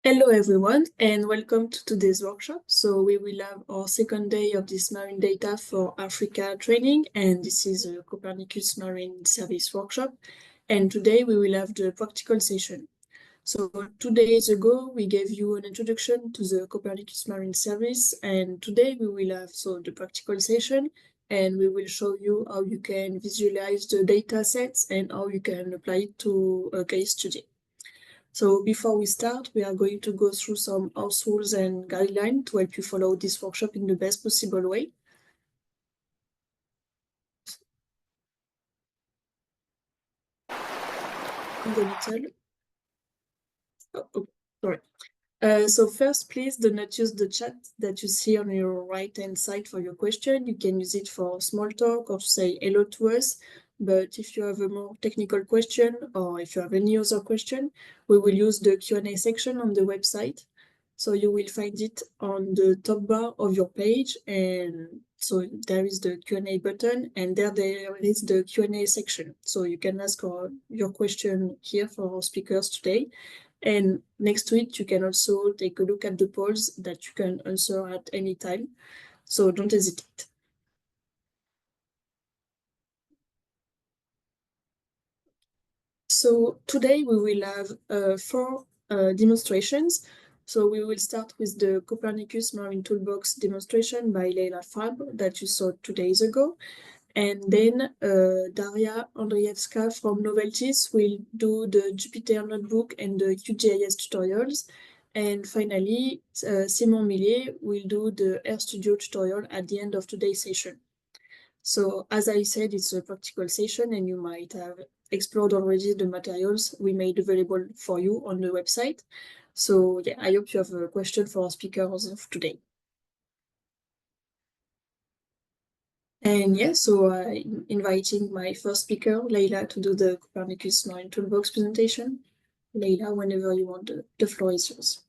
Hello everyone and welcome to today's workshop. So we will have our second day of this marine data for Africa training, and this is a Copernicus Marine Service workshop. And today we will have the practical session. So 2 days ago we gave you an introduction to the Copernicus Marine Service, and today we will have the practical session, and we will show you how you can visualize the data sets and how you can apply it to a case study. So before we start, we are going to go through some house rules and guidelines to help you follow this workshop in the best possible way. In the middle. Sorry. So first, please do not use the chat that you see on your right-hand side for your question. You can use it for small talk or to say hello to us. But if you have a more technical question or if you have any other question, we will use the Q&A section on the website. So you will find it on the top bar of your page. And so there is the Q&A button, and there is the Q&A section. So you can ask your question here for our speakers today. And next to it, you can also take a look at the polls that you can answer at any time. So don't hesitate. So today we will have 4 demonstrations. So we will start with the Copernicus Marine Toolbox demonstration by Leila Fab that you saw 2 days ago. And then Daria Andrievska from Noveltis will do the Jupyter notebook and the QGIS tutorials. And finally, Simon Millet will do the RStudio tutorial at the end of today's session. So as I said, it's a practical session, and you might have explored already the materials we made available for you on the website. So yeah, I hope you have a question for our speakers of today. And yeah, so I'm inviting my first speaker, Leila, to do the Copernicus Marine Toolbox presentation. Leila, whenever you want, the floor is yours.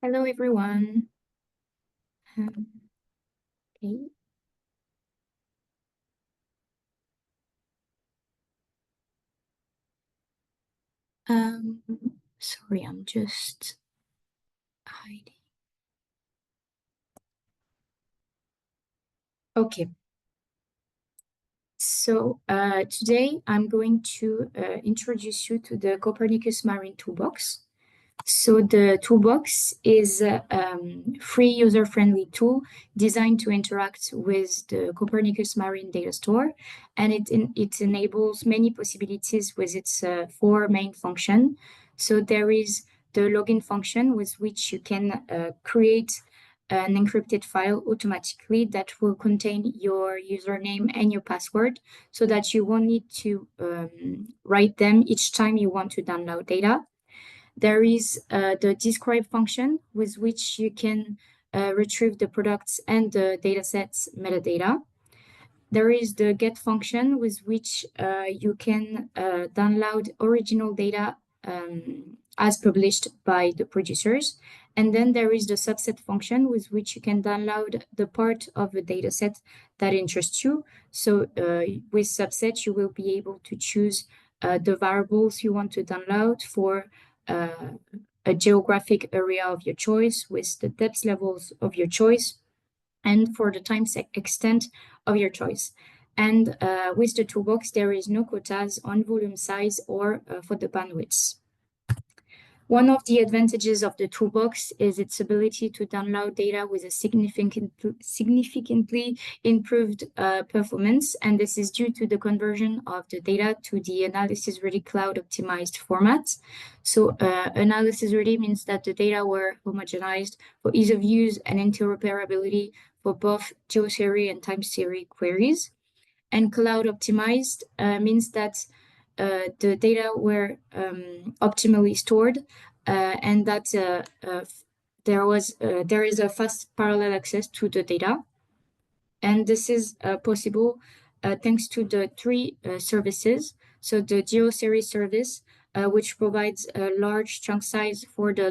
Hello, everyone. Okay. Sorry, I'm just hiding. Okay. So today I'm going to introduce you to the Copernicus Marine Toolbox. So the toolbox is a free user-friendly tool designed to interact with the Copernicus Marine Data Store, and it enables many possibilities with its 4 main functions. So there is the login function with which you can create an encrypted file automatically that will contain your username and your password so that you won't need to write them each time you want to download data. There is the describe function with which you can retrieve the products and the datasets metadata. There is the get function with which you can download original data as published by the producers. And then there is the subset function with which you can download the part of a dataset that interests you. So with subset, you will be able to choose the variables you want to download for a geographic area of your choice with the depth levels of your choice and for the time extent of your choice. And with the toolbox, there is no quotas on volume size or for the bandwidths. One of the advantages of the toolbox is its ability to download data with a significantly improved performance, and this is due to the conversion of the data to the analysis-ready cloud-optimized format. So analysis-ready means that the data were homogenized for ease of use and interoperability for both geoseries and time series queries. And cloud-optimized means that the data were optimally stored and that there is a fast parallel access to the data. And this is possible thanks to the 3 services. So the geoseries service, which provides a large chunk size for the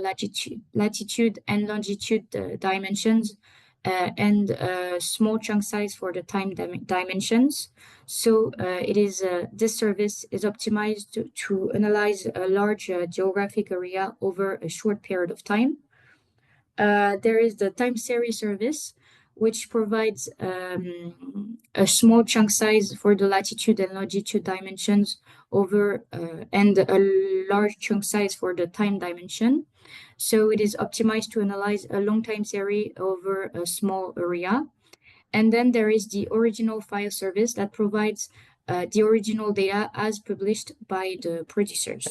latitude and longitude dimensions and small chunk size for the time dimensions. So this service is optimized to analyze a large geographic area over a short period of time. There is the time series service, which provides a small chunk size for the latitude and longitude dimensions over and a large chunk size for the time dimension. So it is optimized to analyze a long time series over a small area. And then there is the original file service that provides the original data as published by the producers.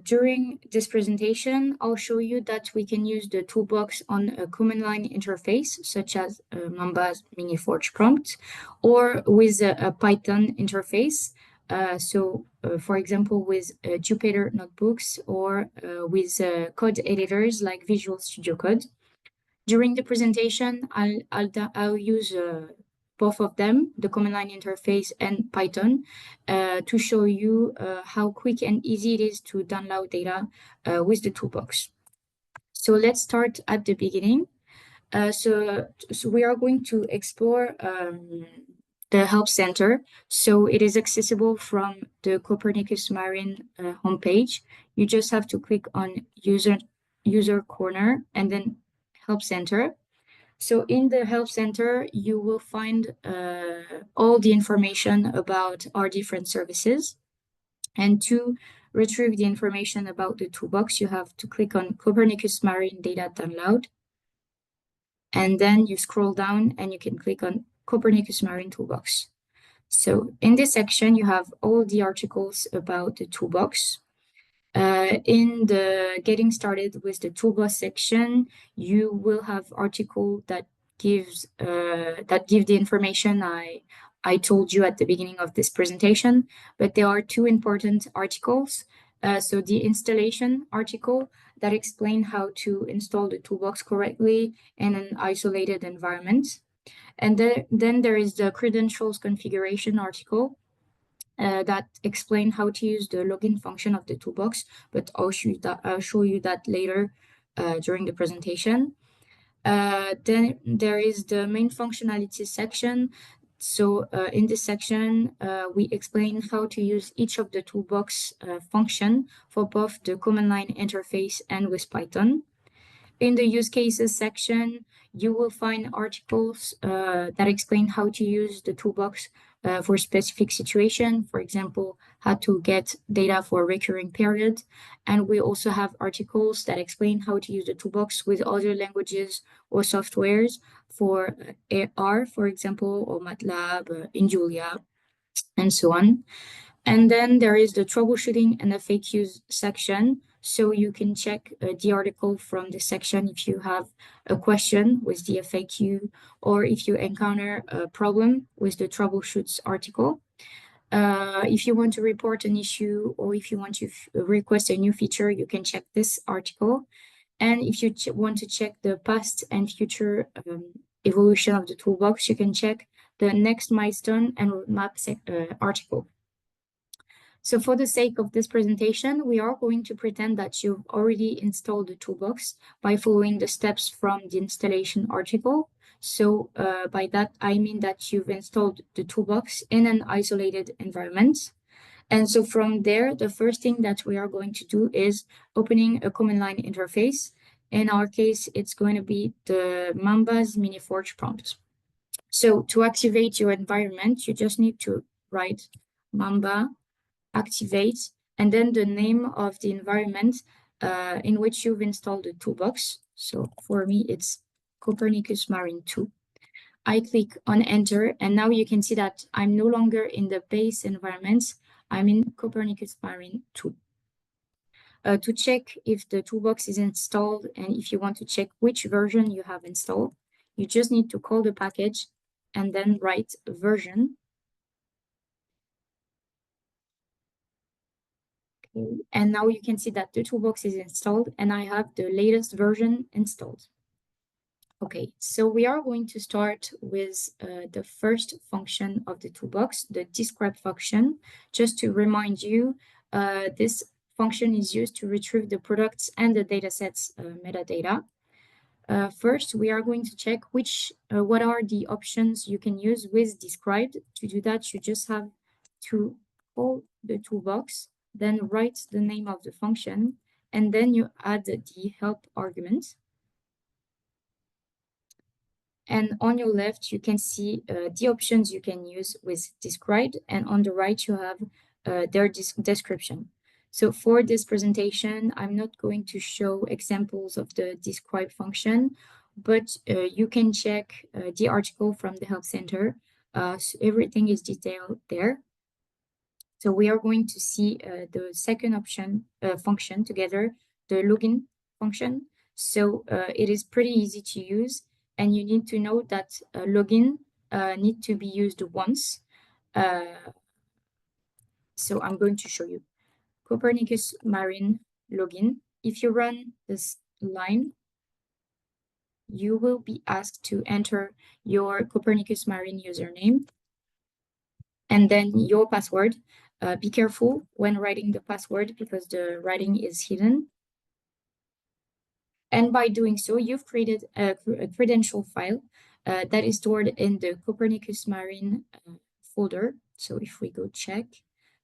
During this presentation, I'll show you that we can use the toolbox on a command line interface, such as Mamba's Miniforge prompt, or with a Python interface. For example, with Jupyter notebooks or with code editors like Visual Studio Code. During the presentation, I'll use both of them, the command line interface and Python, to show you how quick and easy it is to download data with the toolbox. So let's start at the beginning. So we are going to explore the Help Center. So it is accessible from the Copernicus Marine homepage. You just have to click on user corner and then Help Center. So in the Help Center, you will find all the information about our different services. And to retrieve the information about the toolbox, you have to click on Copernicus Marine Data Download. And then you scroll down and you can click on Copernicus Marine Toolbox. So in this section, you have all the articles about the toolbox. In the Getting Started with the Toolbox section, you will have article that give the information I told you at the beginning of this presentation, but there are two important articles. So the installation article that explain how to install the toolbox correctly in an isolated environment. And then there is the credentials configuration article that explain how to use the login function of the toolbox, but I'll show you that later during the presentation. Then there is the main functionality section. So in this section, we explain how to use each of the toolbox function for both the command line interface and with Python. In the use cases section, you will find articles that explain how to use the toolbox for specific situation, for example, how to get data for a recurring period. And we also have articles that explain how to use the toolbox with other languages or softwares for R, for example, or MATLAB, in Julia, and so on. And then there is the troubleshooting and FAQs section. So you can check the article from the section if you have a question with the FAQ or if you encounter a problem with the troubleshoots article. If you want to report an issue or if you want to request a new feature, you can check this article. And if you want to check the past and future evolution of the toolbox, you can check the next milestone and roadmap article. So for the sake of this presentation, we are going to pretend that you've already installed the toolbox by following the steps from the installation article. So by that, I mean that you've installed the toolbox in an isolated environment. And so from there, the first thing that we are going to do is opening a command line interface. In our case, it's going to be the Mamba's Miniforge prompt. So to activate your environment, you just need to write Mamba activate, and then the name of the environment in which you've installed the toolbox. So for me, it's Copernicus Marine 2. I click on enter, and now you can see that I'm no longer in the base environment. I'm in Copernicus Marine 2. To check if the toolbox is installed and if you want to check which version you have installed, you just need to call the package and then write version. And now you can see that the toolbox is installed and I have the latest version installed. Okay, so we are going to start with the first function of the toolbox, the describe function. Just to remind you, this function is used to retrieve the products and the datasets metadata. First, we are going to check what are the options you can use with described. To do that, you just have to call the toolbox, then write the name of the function, and then you add the help argument. And on your left, you can see the options you can use with described, and on the right, you have their description. So for this presentation, I'm not going to show examples of the describe function, but you can check the article from the Help Center. So everything is detailed there. So we are going to see the second function together, the login function. So it is pretty easy to use, and you need to know that login need to be used once. So I'm going to show you. Copernicus Marine login. If you run this line, you will be asked to enter your Copernicus Marine username and then your password. Be careful when writing the password because the writing is hidden. And by doing so, you've created a credential file that is stored in the Copernicus Marine folder. So if we go check,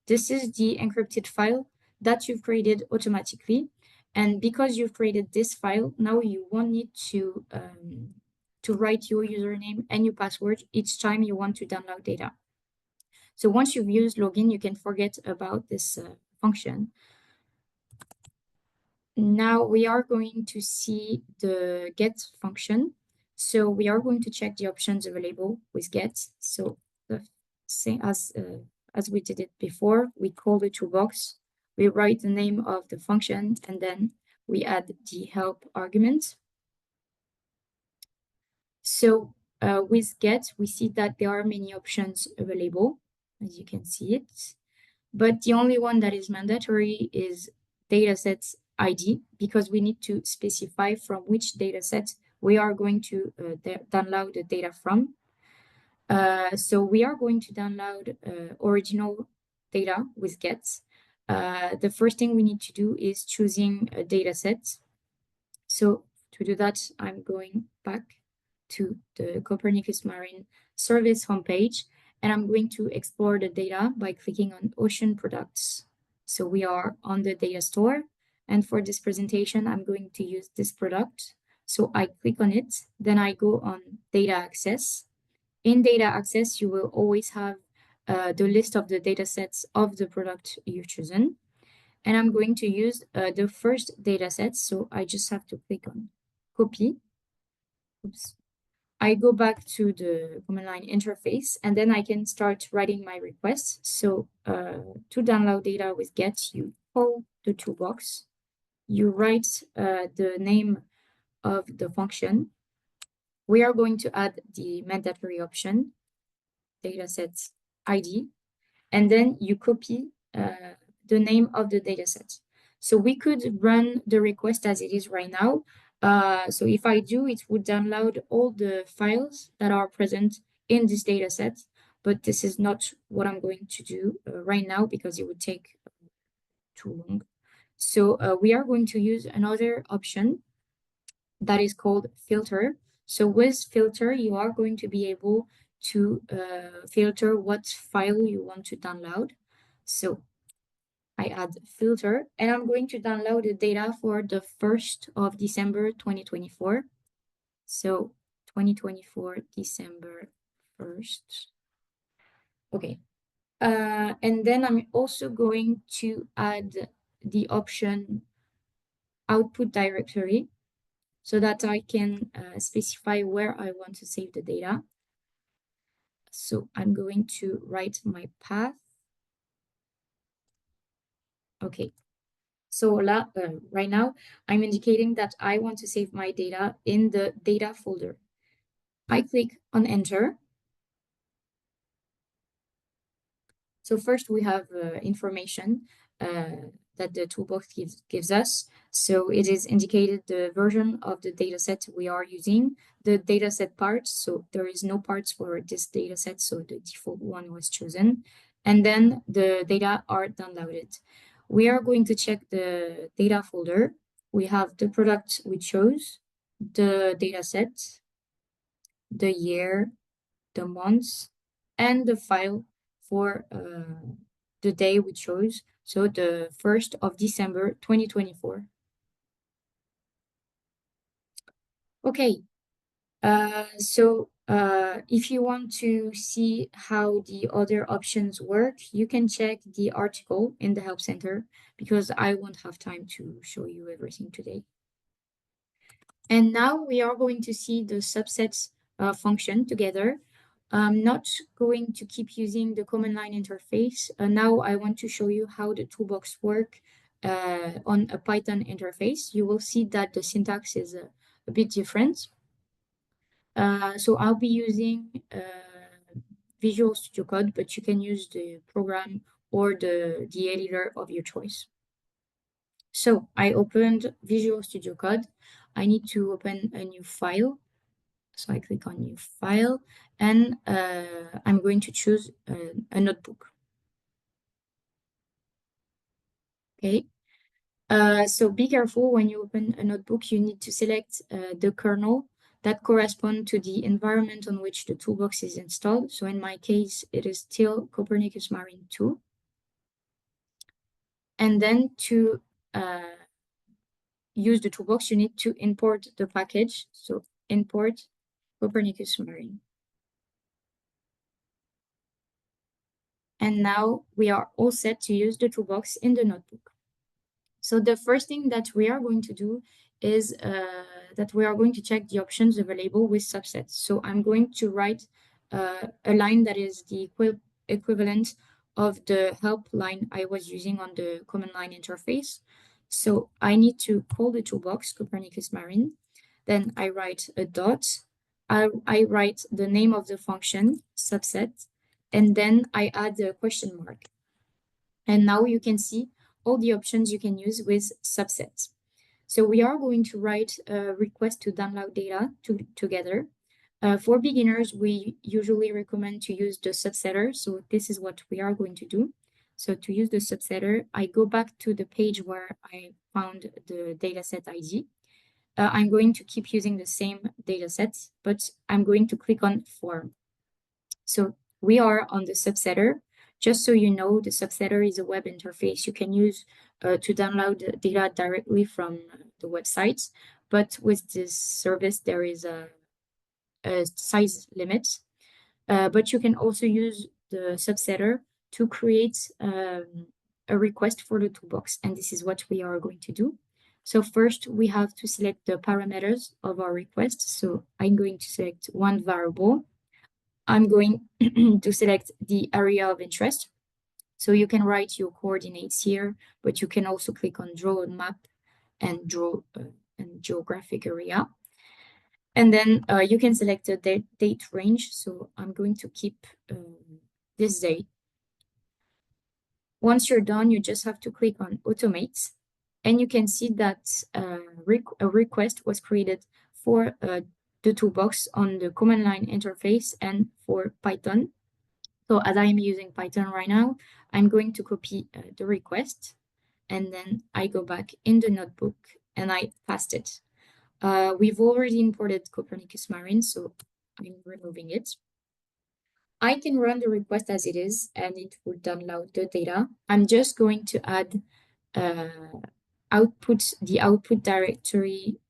this is the encrypted file that you've created automatically. And because you've created this file, now you won't need to write your username and your password each time you want to download data. So once you've used login, you can forget about this function. Now we are going to see the get function. So we are going to check the options available with get. So the same as we did it before, we call the toolbox, we write the name of the function, and then we add the help argument. So with get, we see that there are many options available, as you can see it. But the only one that is mandatory is datasets ID, because we need to specify from which dataset we are going to download the data from. So we are going to download original data with get. The first thing we need to do is choosing a dataset. So to do that, I'm going back to the Copernicus Marine Service homepage, and I'm going to explore the data by clicking on Ocean Products. So we are on the data store, and for this presentation, I'm going to use this product. So I click on it, then I go on Data Access. In Data Access, you will always have the list of the data sets of the product you've chosen. And I'm going to use the first data set. So I just have to click on copy. Oops. I go back to the command line interface, and then I can start writing my request. So to download data with get, you call the toolbox. You write the name of the function. We are going to add the mandatory option, dataset ID, and then you copy the name of the dataset. So we could run the request as it is right now. So if I do, it would download all the files that are present in this dataset, but this is not what I'm going to do right now because it would take too long. So we are going to use another option that is called filter. So with filter, you are going to be able to filter what file you want to download. So I add filter, and I'm going to download the data for the 1st of December 2024. So 2024, December 1st. Okay. And then I'm also going to add the option output directory so that I can specify where I want to save the data. So I'm going to write my path. Okay. So right now, I'm indicating that I want to save my data in the data folder. I click on enter. So first we have information that the toolbox gives us. So it is indicated the version of the dataset we are using, the dataset part. So there is no parts for this dataset, so the default one was chosen. And then the data are downloaded. we are going to check the data folder. We have the product we chose, the data set, the year, the month, and the file for the day we chose. So the 1st of December, 2024. Okay, if you want to see how the other options work, you can check the article in the Help Center because I won't have time to show you everything today. And now we are going to see the subsets function together. I'm not going to keep using the command line interface. Now I want to show you how the toolbox work on a Python interface. You will see that the syntax is a bit different. So I'll be using Visual Studio Code, but you can use the program or the editor of your choice. So I opened Visual Studio Code. I need to open a new file. So I click on New File, and I'm going to choose a notebook. Okay. So be careful when you open a notebook, you need to select the kernel that correspond to the environment on which the toolbox is installed. So in my case, it is still Copernicus Marine 2. And then to use the toolbox, you need to import the package. So import Copernicus Marine. And now we are all set to use the toolbox in the notebook. So the first thing that we are going to do is that we are going to check the options available with subsets. So I'm going to write a line that is the equivalent of the help line I was using on the command line interface. So I need to call the toolbox Copernicus Marine. Then I write a dot. I write the name of the function, subset, and then I add a question mark. And now you can see all the options you can use with subsets. So we are going to write a request to download data together. For beginners, we usually recommend to use the subsetter. So this is what we are going to do. So to use the subsetter, I go back to the page where I found the dataset ID. I'm going to keep using the same dataset, but I'm going to click on Form. So we are on the subsetter. Just so you know, the subsetter is a web interface you can use to download the data directly from the website. But with this service, there is a size limit. But you can also use the subsetter to create a request for the toolbox. And this is what we are going to do. So first, we have to select the parameters of our request. So I'm going to select one variable. I'm going to select the area of interest. So you can write your coordinates here, but you can also click on draw a map and draw a geographic area. And then you can select a date range. So I'm going to keep this date. Once you're done, you just have to click on automate. And you can see that a request was created for the toolbox on the command line interface and for Python. So as I'm using Python right now, I'm going to copy the request, and then I go back in the notebook and I paste it. We've already imported Copernicus Marine, so I'm removing it. I can run the request as it is, and it will download the data. I'm just going to add the output directory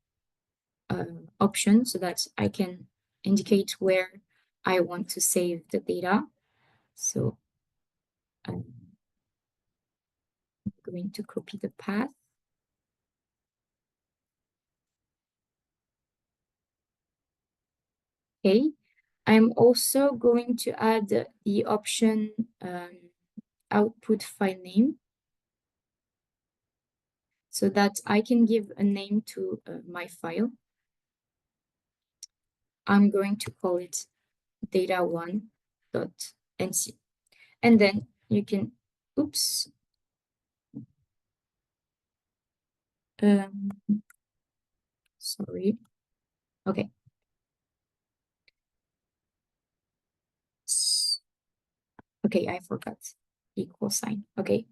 option so that I can indicate where I want to save the data. So I'm going to copy the path. Okay, I'm also going to add the option output file name so that I can give a name to my file. I'm going to call it data1.nc. And then you can, oops. Sorry. Okay. Okay, I forgot equal sign. Okay.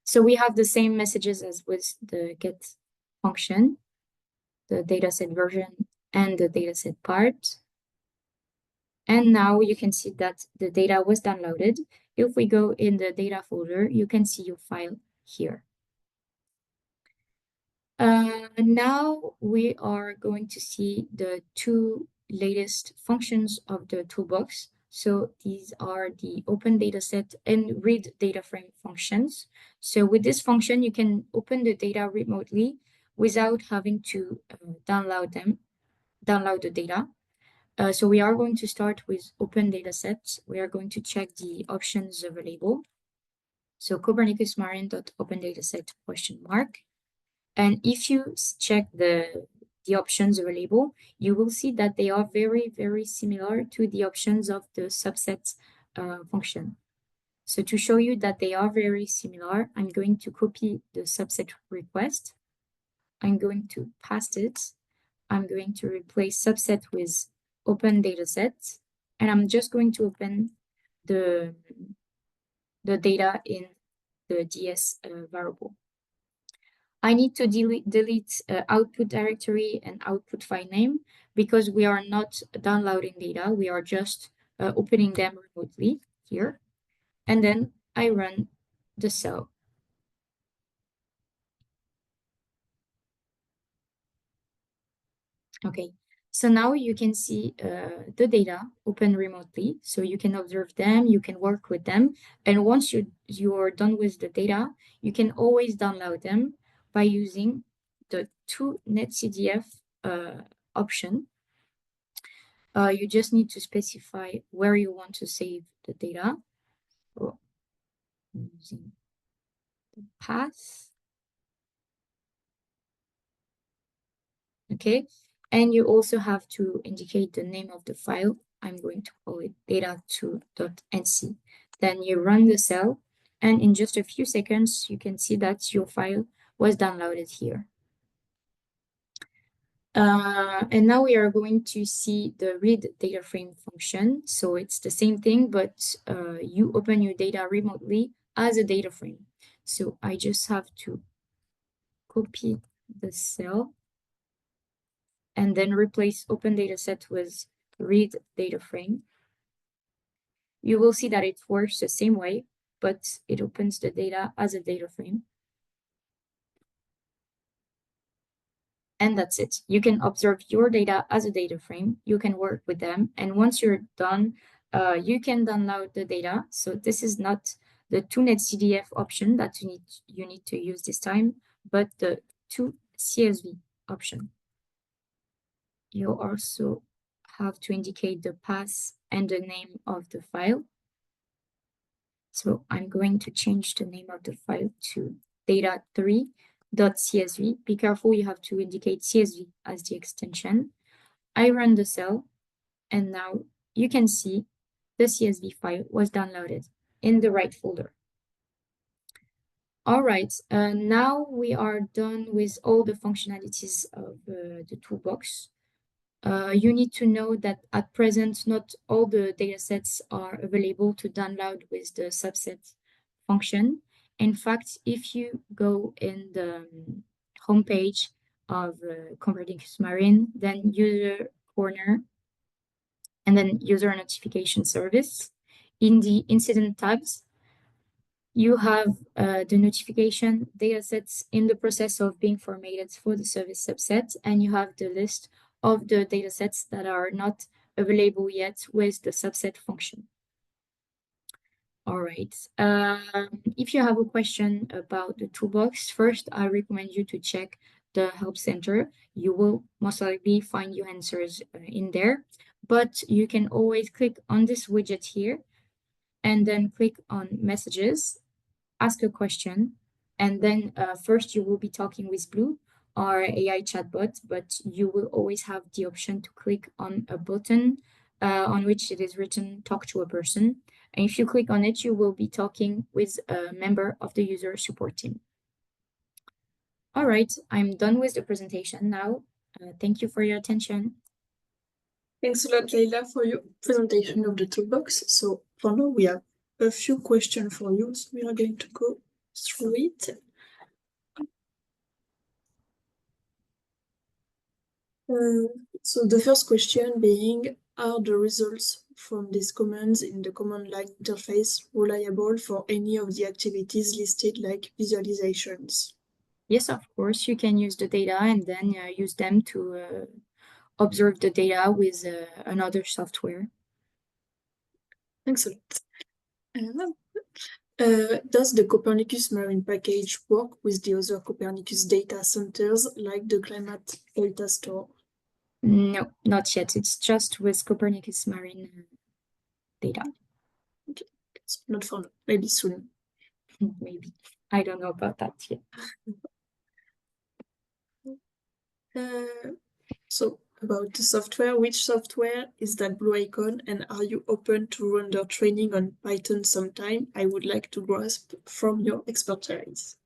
So we have the same messages as with the get function, the dataset version and the dataset part. And now you can see that the data was downloaded. If we go in the data folder, you can see your file here. Now we are going to see the two latest functions of the toolbox. So these are the open dataset and read data frame functions. So with this function, you can open the data remotely without having to download the data. So we are going to start with open datasets. We are going to check the options available. So Copernicus Marine.open dataset ? And if you check the options available, you will see that they are very, very similar to the options of the subset function. So to show you that they are very similar, I'm going to copy the subset request. I'm going to paste it. I'm going to replace subset with open dataset. And I'm just going to open the data in the DS variable. I need to delete output directory and output file name because we are not downloading data. We are just opening them remotely here. And then I run the cell. Okay, so now you can see the data open remotely. So you can observe them, you can work with them. And once you're done with the data, you can always download them by using the to.NetCDF option. You just need to specify where you want to save the data. Using the path. Okay, and you also have to indicate the name of the file. I'm going to call it data2.nc. Then you run the cell, and in just a few seconds, you can see that your file was downloaded here. And now we are going to see the read data frame function. So it's the same thing, but you open your data remotely as a data frame. So I just have to copy the cell and then replace open dataset with read data frame. You will see that it works the same way, but it opens the data as a data frame. And that's it. You can observe your data as a data frame. You can work with them. And once you're done, you can download the data. So this is not the to.NetCDF option that you need to use this time, but the to.CSV option. You also have to indicate the path and the name of the file. So I'm going to change the name of the file to data3.csv. Be careful, you have to indicate CSV as the extension. I run the cell, and now you can see the CSV file was downloaded in the right folder. All right, now we are done with all the functionalities of the toolbox. You need to know that at present, not all the datasets are available to download with the subset function. In fact, if you go in the homepage of Copernicus Marine, then user corner, and then user notification service, in the incident tabs, you have the notification datasets in the process of being formatted for the service subset, and you have the list of the datasets that are not available yet with the subset function. All right. If you have a question about the toolbox, first, I recommend you to check the help center. You will most likely find your answers in there, but you can always click on this widget here and then click on messages, ask a question, and then first you will be talking with Blue, our AI chatbot, but you will always have the option to click on a button on which it is written talk to a person. And if you click on it, you will be talking with a member of the user support team. All right, I'm done with the presentation now. Thank you for your attention. Thanks a lot, Leila, for your presentation of the toolbox. So for now, we have a few questions for you. So we are going to go through it. So the first question being, are the results from these commands in the command line interface reliable for any of the activities listed like visualizations? Yes, of course, you can use the data and then use them to observe the data with another software. Thanks a lot. Does the Copernicus Marine package work with the other Copernicus data centers like the Climate Data Store? No, not yet. It's just with Copernicus Marine data. Okay, so not for now, maybe soon. Maybe. I don't know about that yet. So about the software, which software is that blue icon, and are you open to render training on Python sometime? I would like to grasp from your expertise.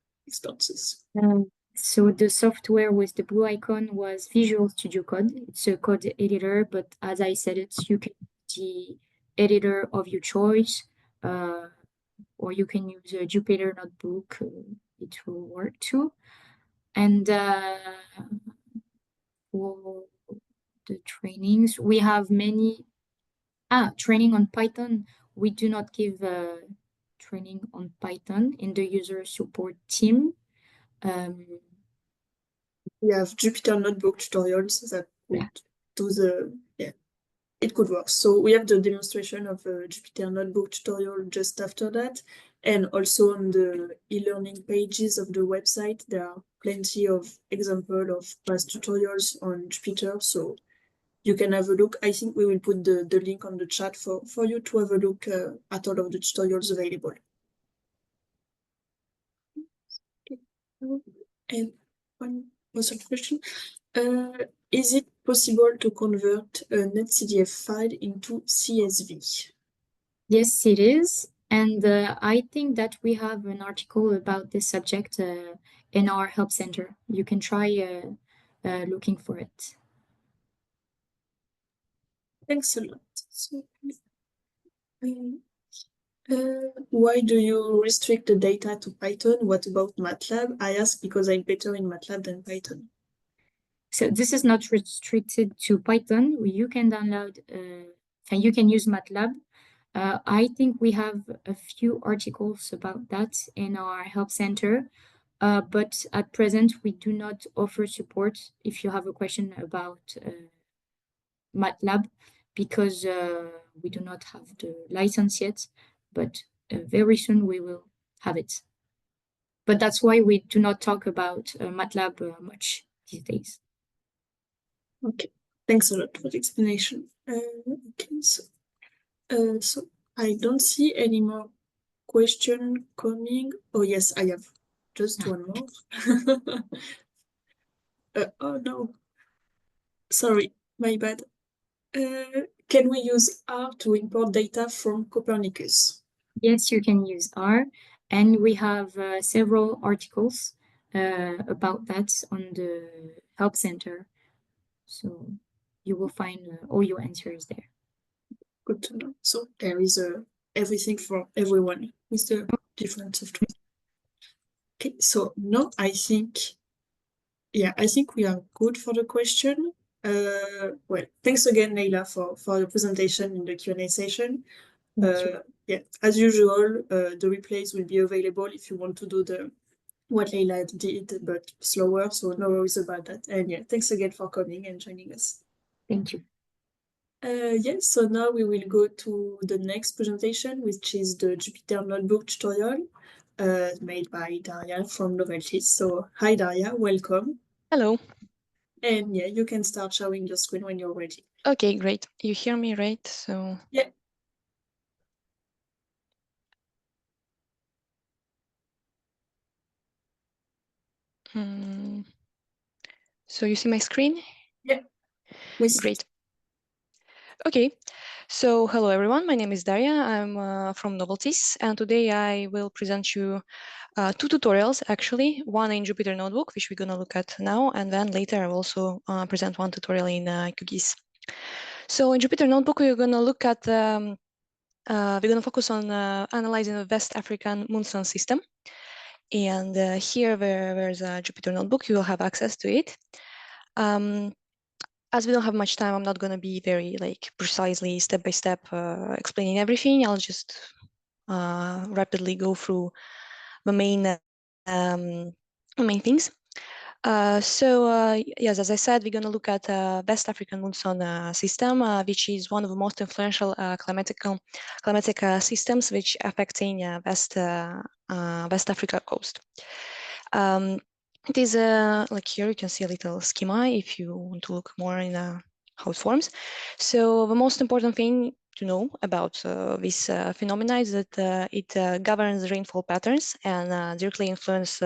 So the software with the blue icon was Visual Studio Code. It's a code editor, but as I said, you can use the editor of your choice, or you can use a Jupyter notebook. It will work too. And for the trainings, we have many. Training on Python. We do not give training on Python in the user support team. We have Jupyter notebook tutorials that would do it could work. So we have the demonstration of a Jupyter notebook tutorial just after that. And also on the e-learning pages of the website, there are plenty of examples of past tutorials on Jupyter. So you can have a look. I think we will put the link on the chat for you to have a look at all of the tutorials available. And one other question. Is it possible to convert a netcdf file into CSV? Yes, it is. And I think that we have an article about this subject in our help center. You can try looking for it. Thanks a lot. So, why do you restrict the data to Python? What about MATLAB? I ask because I'm better in MATLAB than Python. So this is not restricted to Python. You can download, and you can use MATLAB. I think we have a few articles about that in our help center, but at present we do not offer support if you have a question about MATLAB because we do not have the license yet, but very soon we will have it. But that's why we do not talk about MATLAB much these days. Okay, thanks a lot for the explanation. Okay, so I don't see any more question coming. Oh yes, I have just one more. Oh no, sorry, my bad. Can we use R to import data from Copernicus? Yes, you can use R, and we have several articles about that on the help center. So you will find all your answers there. Good to know. So there is everything for everyone with the different software. Okay, so now I think we are good for the question. Well, thanks again, Leila, for the presentation in the Q&A session. Yeah, as usual, the replays will be available if you want to do what Leila did, but slower, so no worries about that. And yeah, thanks again for coming and joining us. Thank you. Yes, so now we will go to the next presentation, which is the Jupyter Notebook tutorial made by Daria from Novelties. So hi Daria, welcome. Hello. And yeah, you can start showing your screen when you're ready. Okay, great. You hear me, right? So yeah. So you see my screen? Yeah. Great. Okay. So hello everyone. My name is Daria. I'm from Novelties, and today I will present you two tutorials actually. One in Jupyter Notebook, which we're gonna look at now, and then later I will also present one tutorial in QGIS. So in Jupyter Notebook, we're gonna look at we're gonna focus on analyzing the West African moonstone system. And here, where's a Jupyter notebook, you will have access to it. As we don't have much time, I'm not going to be very precisely step by step explaining everything. I'll just rapidly go through the main things. Yes, as I said, we're going to look at West African monsoon system, which is one of the most influential climatic systems which affecting West Africa coast. It is like here you can see a little schema if you want to look more in how it forms. So the most important thing to know about this phenomena is that it governs rainfall patterns and directly influence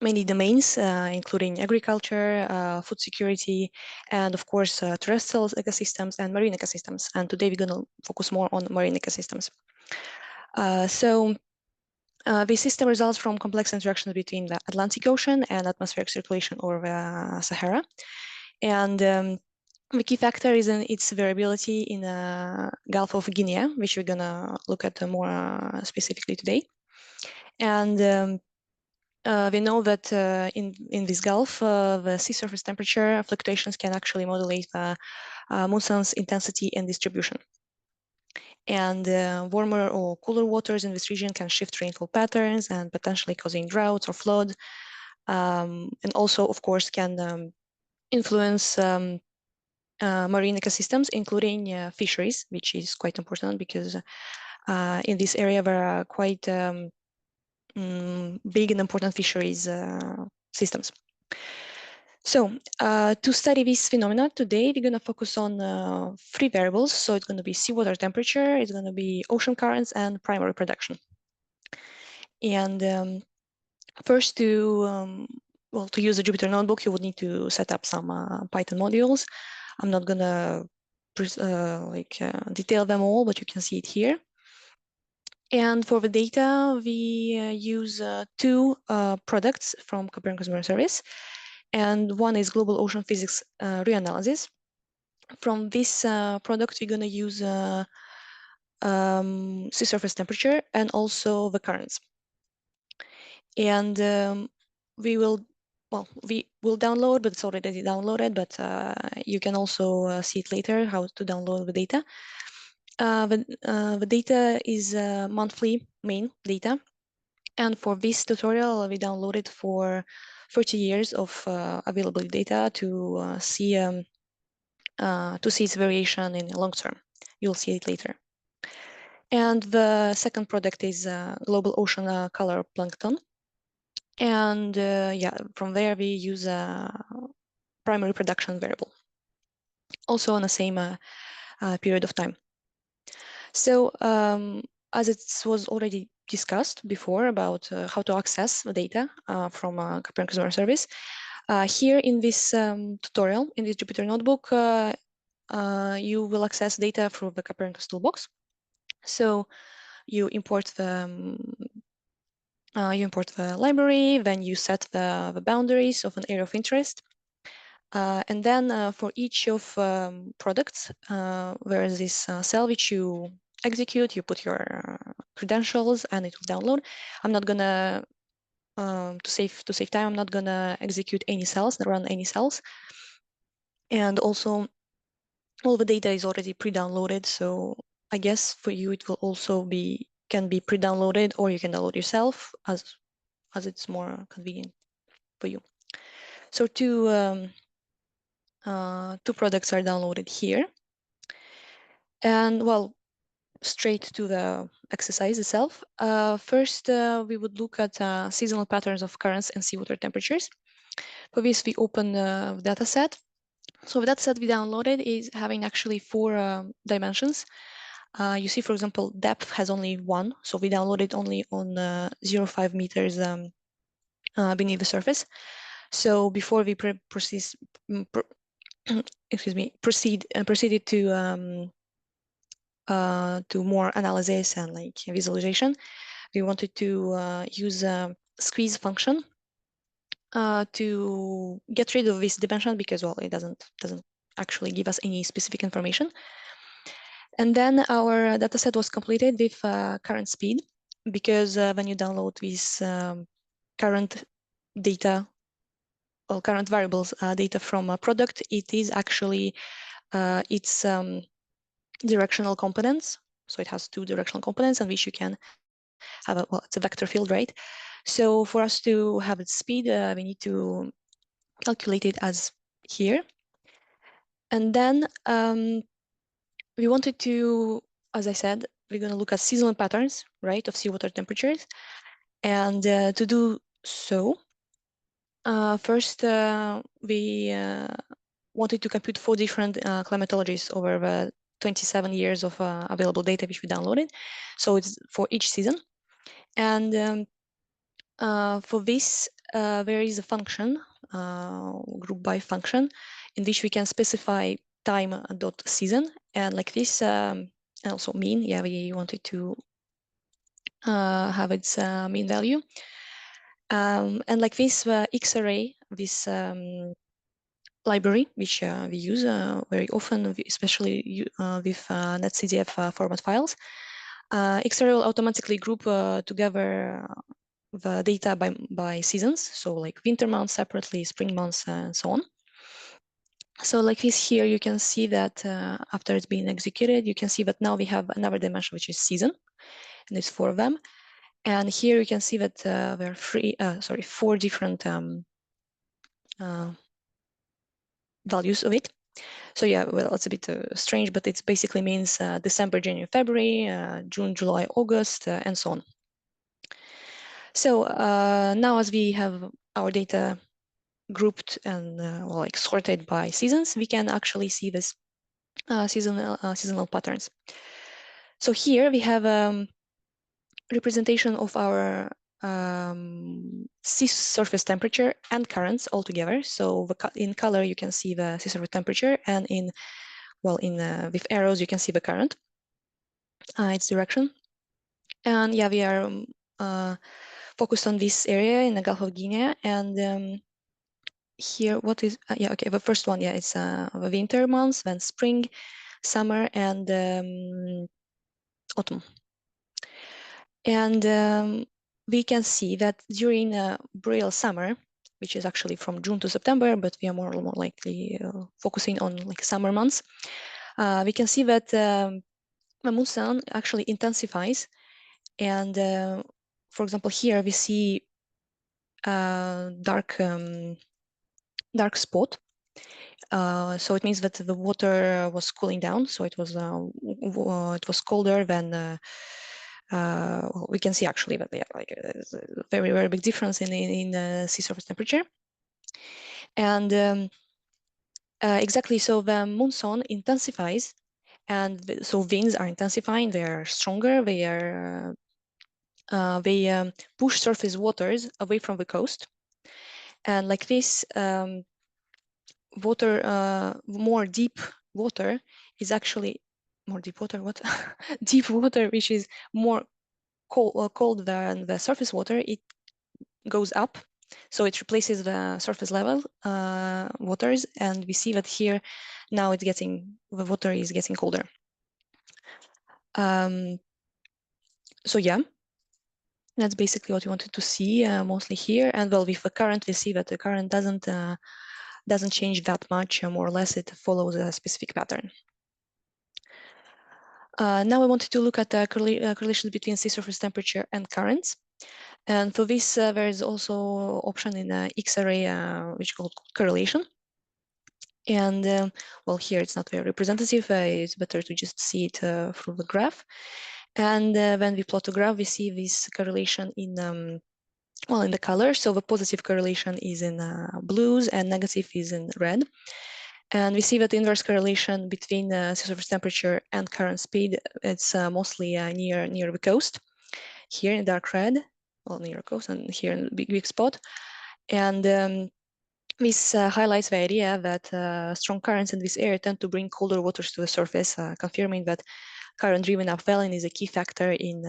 many domains, including agriculture, food security, and of course, terrestrial ecosystems and marine ecosystems. And today we're going to focus more on marine ecosystems. This system results from complex interactions between the Atlantic Ocean and atmospheric circulation over the Sahara. And the key factor is in its variability in the Gulf of Guinea, which we're going to look at more specifically today. And we know that in this Gulf, the sea surface temperature fluctuations can actually modulate the monsoon's intensity and distribution. And warmer or cooler waters in this region can shift rainfall patterns and potentially causing droughts or flood. And also, of course, can influence marine ecosystems, including fisheries, which is quite important because in this area there are quite big and important fisheries systems. So to study this phenomena today, we're going to focus on 3 variables. So it's going to be seawater temperature, it's going to be ocean currents, and primary production. And first, to use a Jupyter notebook, you would need to set up some Python modules. I'm not going to detail them all, but you can see it here. And for the data, we use 2 products from Copernicus Marine Service. And one is Global Ocean Physics Reanalysis. From this product, we're going to use sea surface temperature and also the currents. And we will download, but it's already downloaded, but you can also see it later, how to download the data. The data is monthly main data. And for this tutorial, we downloaded for 30 years of available data to see its variation in the long term. You'll see it later. And the second product is Global Ocean Color Plankton. And yeah, from there we use a primary production variable, also on the same period of time. So as it was already discussed before about how to access the data from Copernicus Marine Service, here in this tutorial, in this Jupyter notebook, you will access data through the Copernicus Toolbox. So you import the library, then you set the boundaries of an area of interest. And then for each of products, there is this cell which you execute, you put your credentials and it will download. I'm not gonna, to save time, I'm not gonna execute any cells, run any cells. And also all the data is already pre-downloaded. So I guess for you, it will also can be pre-downloaded, or you can download yourself as it's more convenient for you. So 2 products are downloaded here. And well, straight to the exercise itself. First, we would look at seasonal patterns of currents and seawater temperatures. For this, we open the data set. So the data set we downloaded is having actually 4 dimensions. You see, for example, depth has only 1. So we downloaded only on 0.5 meters beneath the surface. So before we proceeded to more analysis and visualization, we wanted to use a squeeze function to get rid of this dimension because, well, it doesn't actually give us any specific information. And then our dataset was completed with current speed. because when you download this current data or current variables data from a product, it is actually its directional components. So it has two directional components in which you can have a, well, it's a vector field, right? So for us to have its speed, we need to calculate it as here. And then we wanted to, as I said, we're going to look at seasonal patterns, right, of seawater temperatures. And to do so, first we wanted to compute 4 different climatologies over the 27 years of available data which we downloaded. So it's for each season. And for this, there is a function, group by function, in which we can specify time.season, and like this, and also mean. Yeah, we wanted to have its mean value. And like this, X-array, this library, which we use very often, especially with netcdf format files. X-array will automatically group together the data by seasons, so like winter months separately, spring months, and so on. So like this here, you can see that after it's been executed, you can see that now we have another dimension, which is season, and there's 4 of them. And here you can see that there are 4 different values of it. So yeah, well, it's a bit strange, but it basically means December, January, February, June, July, August, and so on. So now as we have our data grouped and well, like sorted by seasons, we can actually see this seasonal patterns. So here we have representation of our sea surface temperature and currents all together. So in color you can see the sea surface temperature, and in with arrows you can see the current, its direction. And yeah, we are focused on this area in the Gulf of Guinea. And here, what is yeah, okay, the first one, yeah, it's the winter months, then spring, summer, and autumn. And we can see that during boreal summer, which is actually from June to September, but we are more likely focusing on like summer months, we can see that the monsoon actually intensifies. And for example, here we see a dark spot. So it means that the water was cooling down. So it was colder than well, we can see actually that like a very, very big difference in sea surface temperature. And exactly, so the monsoon intensifies, and so winds are intensifying. They are stronger. They push surface waters away from the coast, and like this, water, more deep water is actually more deep water. What deep water, which is more cold than the surface water, it goes up, so it replaces the surface level waters, and we see that here now the water is getting colder. So yeah, that's basically what we wanted to see mostly here. And well, with the current, we see that the current doesn't change that much. More or less, it follows a specific pattern. Now I wanted to look at the correlation between sea surface temperature and currents. And for this, there is also option in X-array, which is called correlation. And well, here it's not very representative. It's better to just see it through the graph. And when we plot the graph, we see this correlation in the color. So the positive correlation is in blues and negative is in red. And we see that the inverse correlation between sea surface temperature and current speed, it's mostly near the coast. Here in dark red, well, near the coast, and here in the big spot. And this highlights the idea that strong currents in this area tend to bring colder waters to the surface, confirming that current-driven upwelling is a key factor in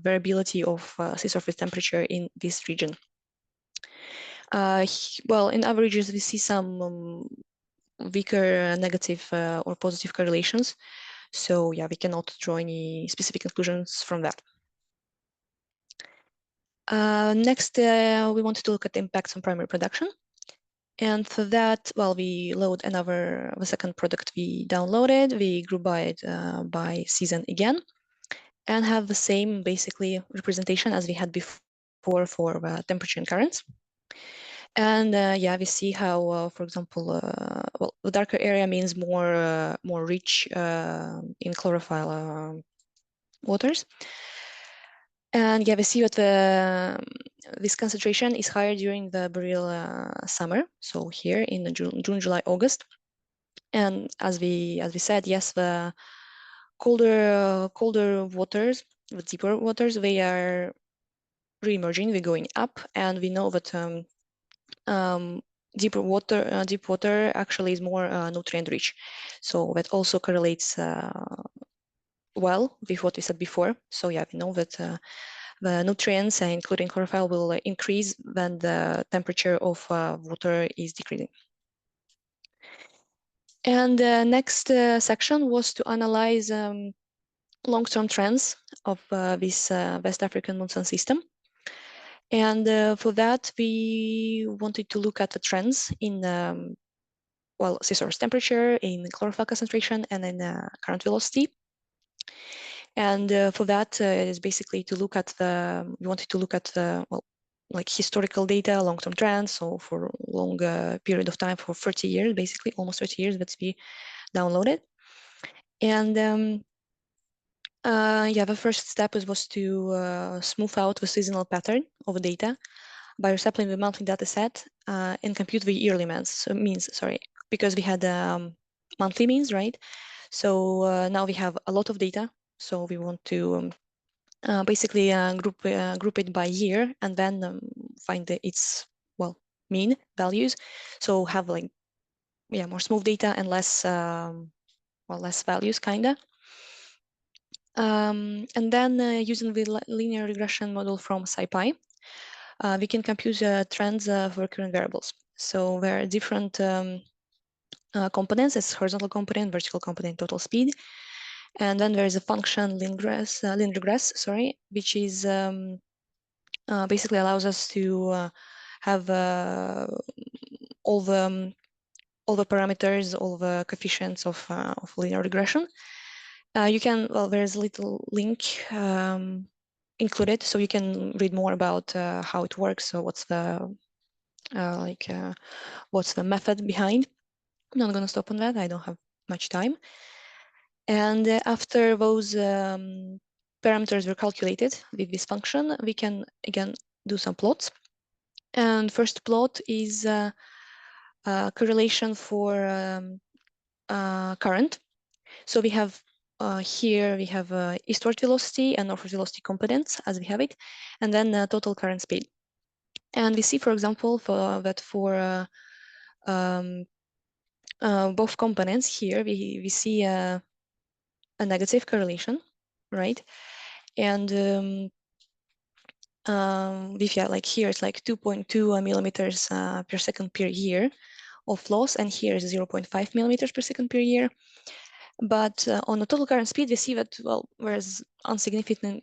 variability of sea surface temperature in this region. Well, in averages, we see some weaker negative or positive correlations. So yeah, we cannot draw any specific conclusions from that. Next, we wanted to look at the impacts on primary production. And for that, well, we load the second product we downloaded, we group by it by season again, and have the same basically representation as we had before for temperature and currents. And yeah, we see how, for example, well, the darker area means more rich in chlorophyll waters. And yeah, we see that this concentration is higher during the boreal summer. So here in the June, July, August. And as we said, yes, the colder waters, the deeper waters, they are re-emerging, they're going up, and we know that deep water actually is more nutrient rich. So that also correlates well with what we said before. So yeah, we know that the nutrients, including chlorophyll, will increase when the temperature of water is decreasing. And the next section was to analyze long-term trends of this West African monsoon system. And for that, we wanted to look at the trends in well, sea surface temperature, in chlorophyll concentration, and in current velocity. And for that, it is basically to look at we wanted to look at well, like historical data, long-term trends, so for long period of time, for 30 years, basically almost 30 years that we downloaded. And yeah, the first step was to smooth out the seasonal pattern of the data by resampling the monthly data set and compute the yearly means, sorry, because we had monthly means, right? So now we have a lot of data. So we want to basically group it by year and then find its, well, mean values. So have like, yeah, more smooth data and less, well, less values, kinda. And then using the linear regression model from SciPy, we can compute trends for recurrent variables. So there are different components. It's horizontal component, vertical component, total speed. And then there is a function linregress, sorry, which is basically allows us to have all the parameters, all the coefficients of linear regression. You can, well, there's a little link included, so you can read more about how it works. So what's the what's the method behind. I'm not going to stop on that. I don't have much time. And after those parameters were calculated with this function, we can again do some plots. And first plot is correlation for current. So we have here we have eastward velocity and northward velocity components as we have it, and then total current speed. And we see, for example, that for both components here, we see a negative correlation, right? And yeah, like here it's like 2.2 millimeters per second per year of loss, and here is 0.5 millimeters per second per year. But on the total current speed, we see that, well, whereas insignificant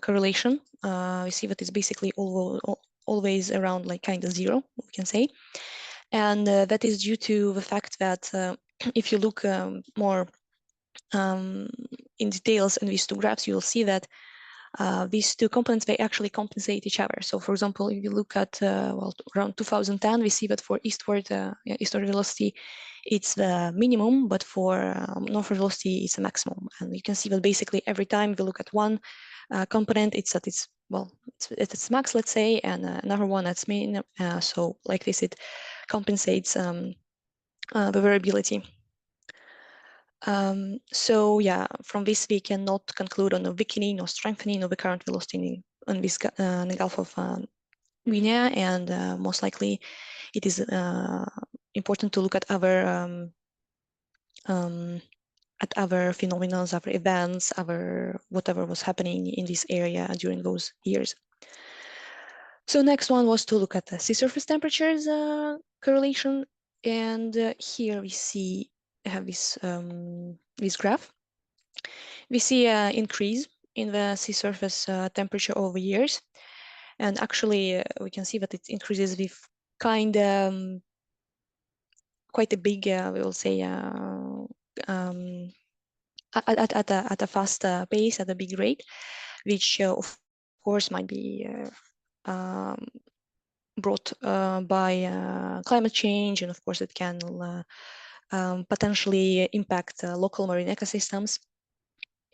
correlation, we see that it's basically always around like kind of zero, we can say. And that is due to the fact that if you look more in details in these two graphs, you'll see that these two components, they actually compensate each other. So for example, if you look at, well, around 2010, we see that for eastward velocity, it's the minimum, but for northward velocity, it's a maximum. And you can see that basically every time we look at one component, it's at its, well, it's its max, let's say, and another one at min. So like this, it compensates the variability. So yeah, from this we cannot conclude on a weakening or strengthening of the current velocity in this in the Gulf of Guinea, and most likely it is important to look at other phenomena, other events, other whatever was happening in this area during those years. So next one was to look at the sea surface temperatures correlation, and here we see have this this graph. We see an increase in the sea surface temperature over years, And actually, we can see that it increases with kind of quite a big, we will say, at a fast pace, at a big rate, which of course might be brought by climate change, and of course it can potentially impact local marine ecosystems.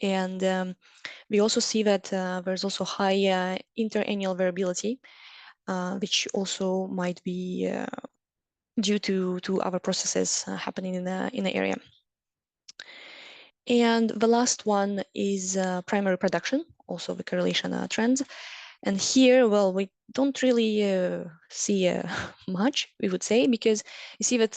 And we also see that there's also high interannual variability, which also might be due to other processes happening in the area. And the last one is primary production, also the correlation trends. And here, well, we don't really see much, we would say, because you see that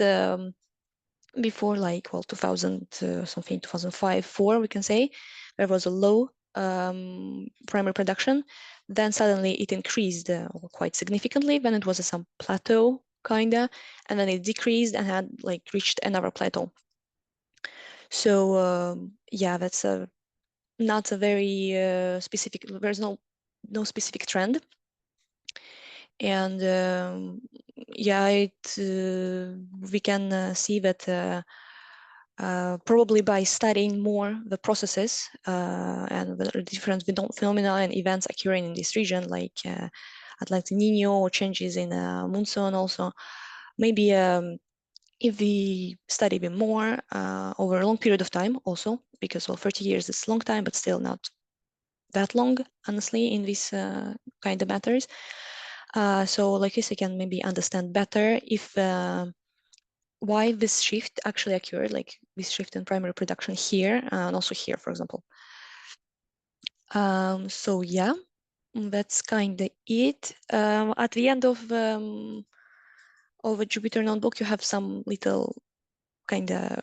before, like, well, 2000 something, 2005, 4, we can say, there was a low primary production. Then suddenly it increased quite significantly. Then it was some plateau, kinda, and then it decreased and had like reached another plateau. So yeah, that's not a very specific. There's no specific trend. And yeah, we can see that probably by studying more the processes and the different phenomena and events occurring in this region, like Atlantic Nino or changes in monsoon also, maybe if we study a bit more over a long period of time also, because, well, 30 years is a long time, but still not that long, honestly, in these kind of matters. So like this, I can maybe understand better if why this shift actually occurred, like this shift in primary production here and also here, for example. So yeah, that's kind of it. At the end of a Jupyter notebook, you have some little kind of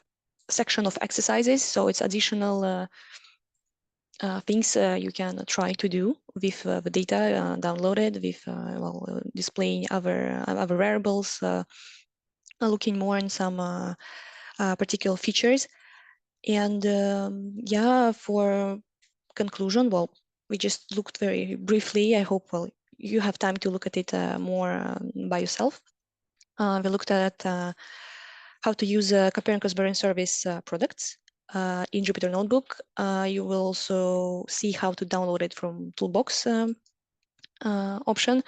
section of exercises. So it's additional things you can try to do with the data downloaded, with well, displaying other variables, looking more in some particular features. And yeah, for conclusion, well, we just looked very briefly. I hope, well, you have time to look at it more by yourself. We looked at how to use Copernicus Marine Service products in Jupyter Notebook. You will also see how to download it from Toolbox option,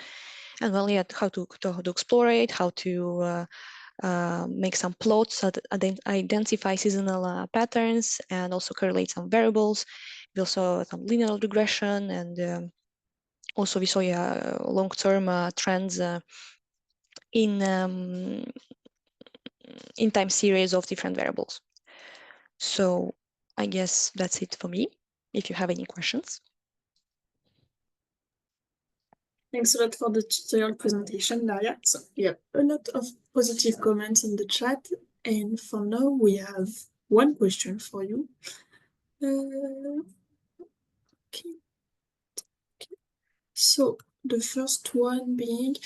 and well, yeah, how to explore it, how to make some plots that identify seasonal patterns and also correlate some variables. We also some linear regression, and also we saw long-term trends in time series of different variables. So I guess that's it for me. If you have any questions. Thanks a lot for the tutorial presentation, Daria. So we have a lot of positive comments in the chat, and for now we have one question for you. Okay. So the first one being,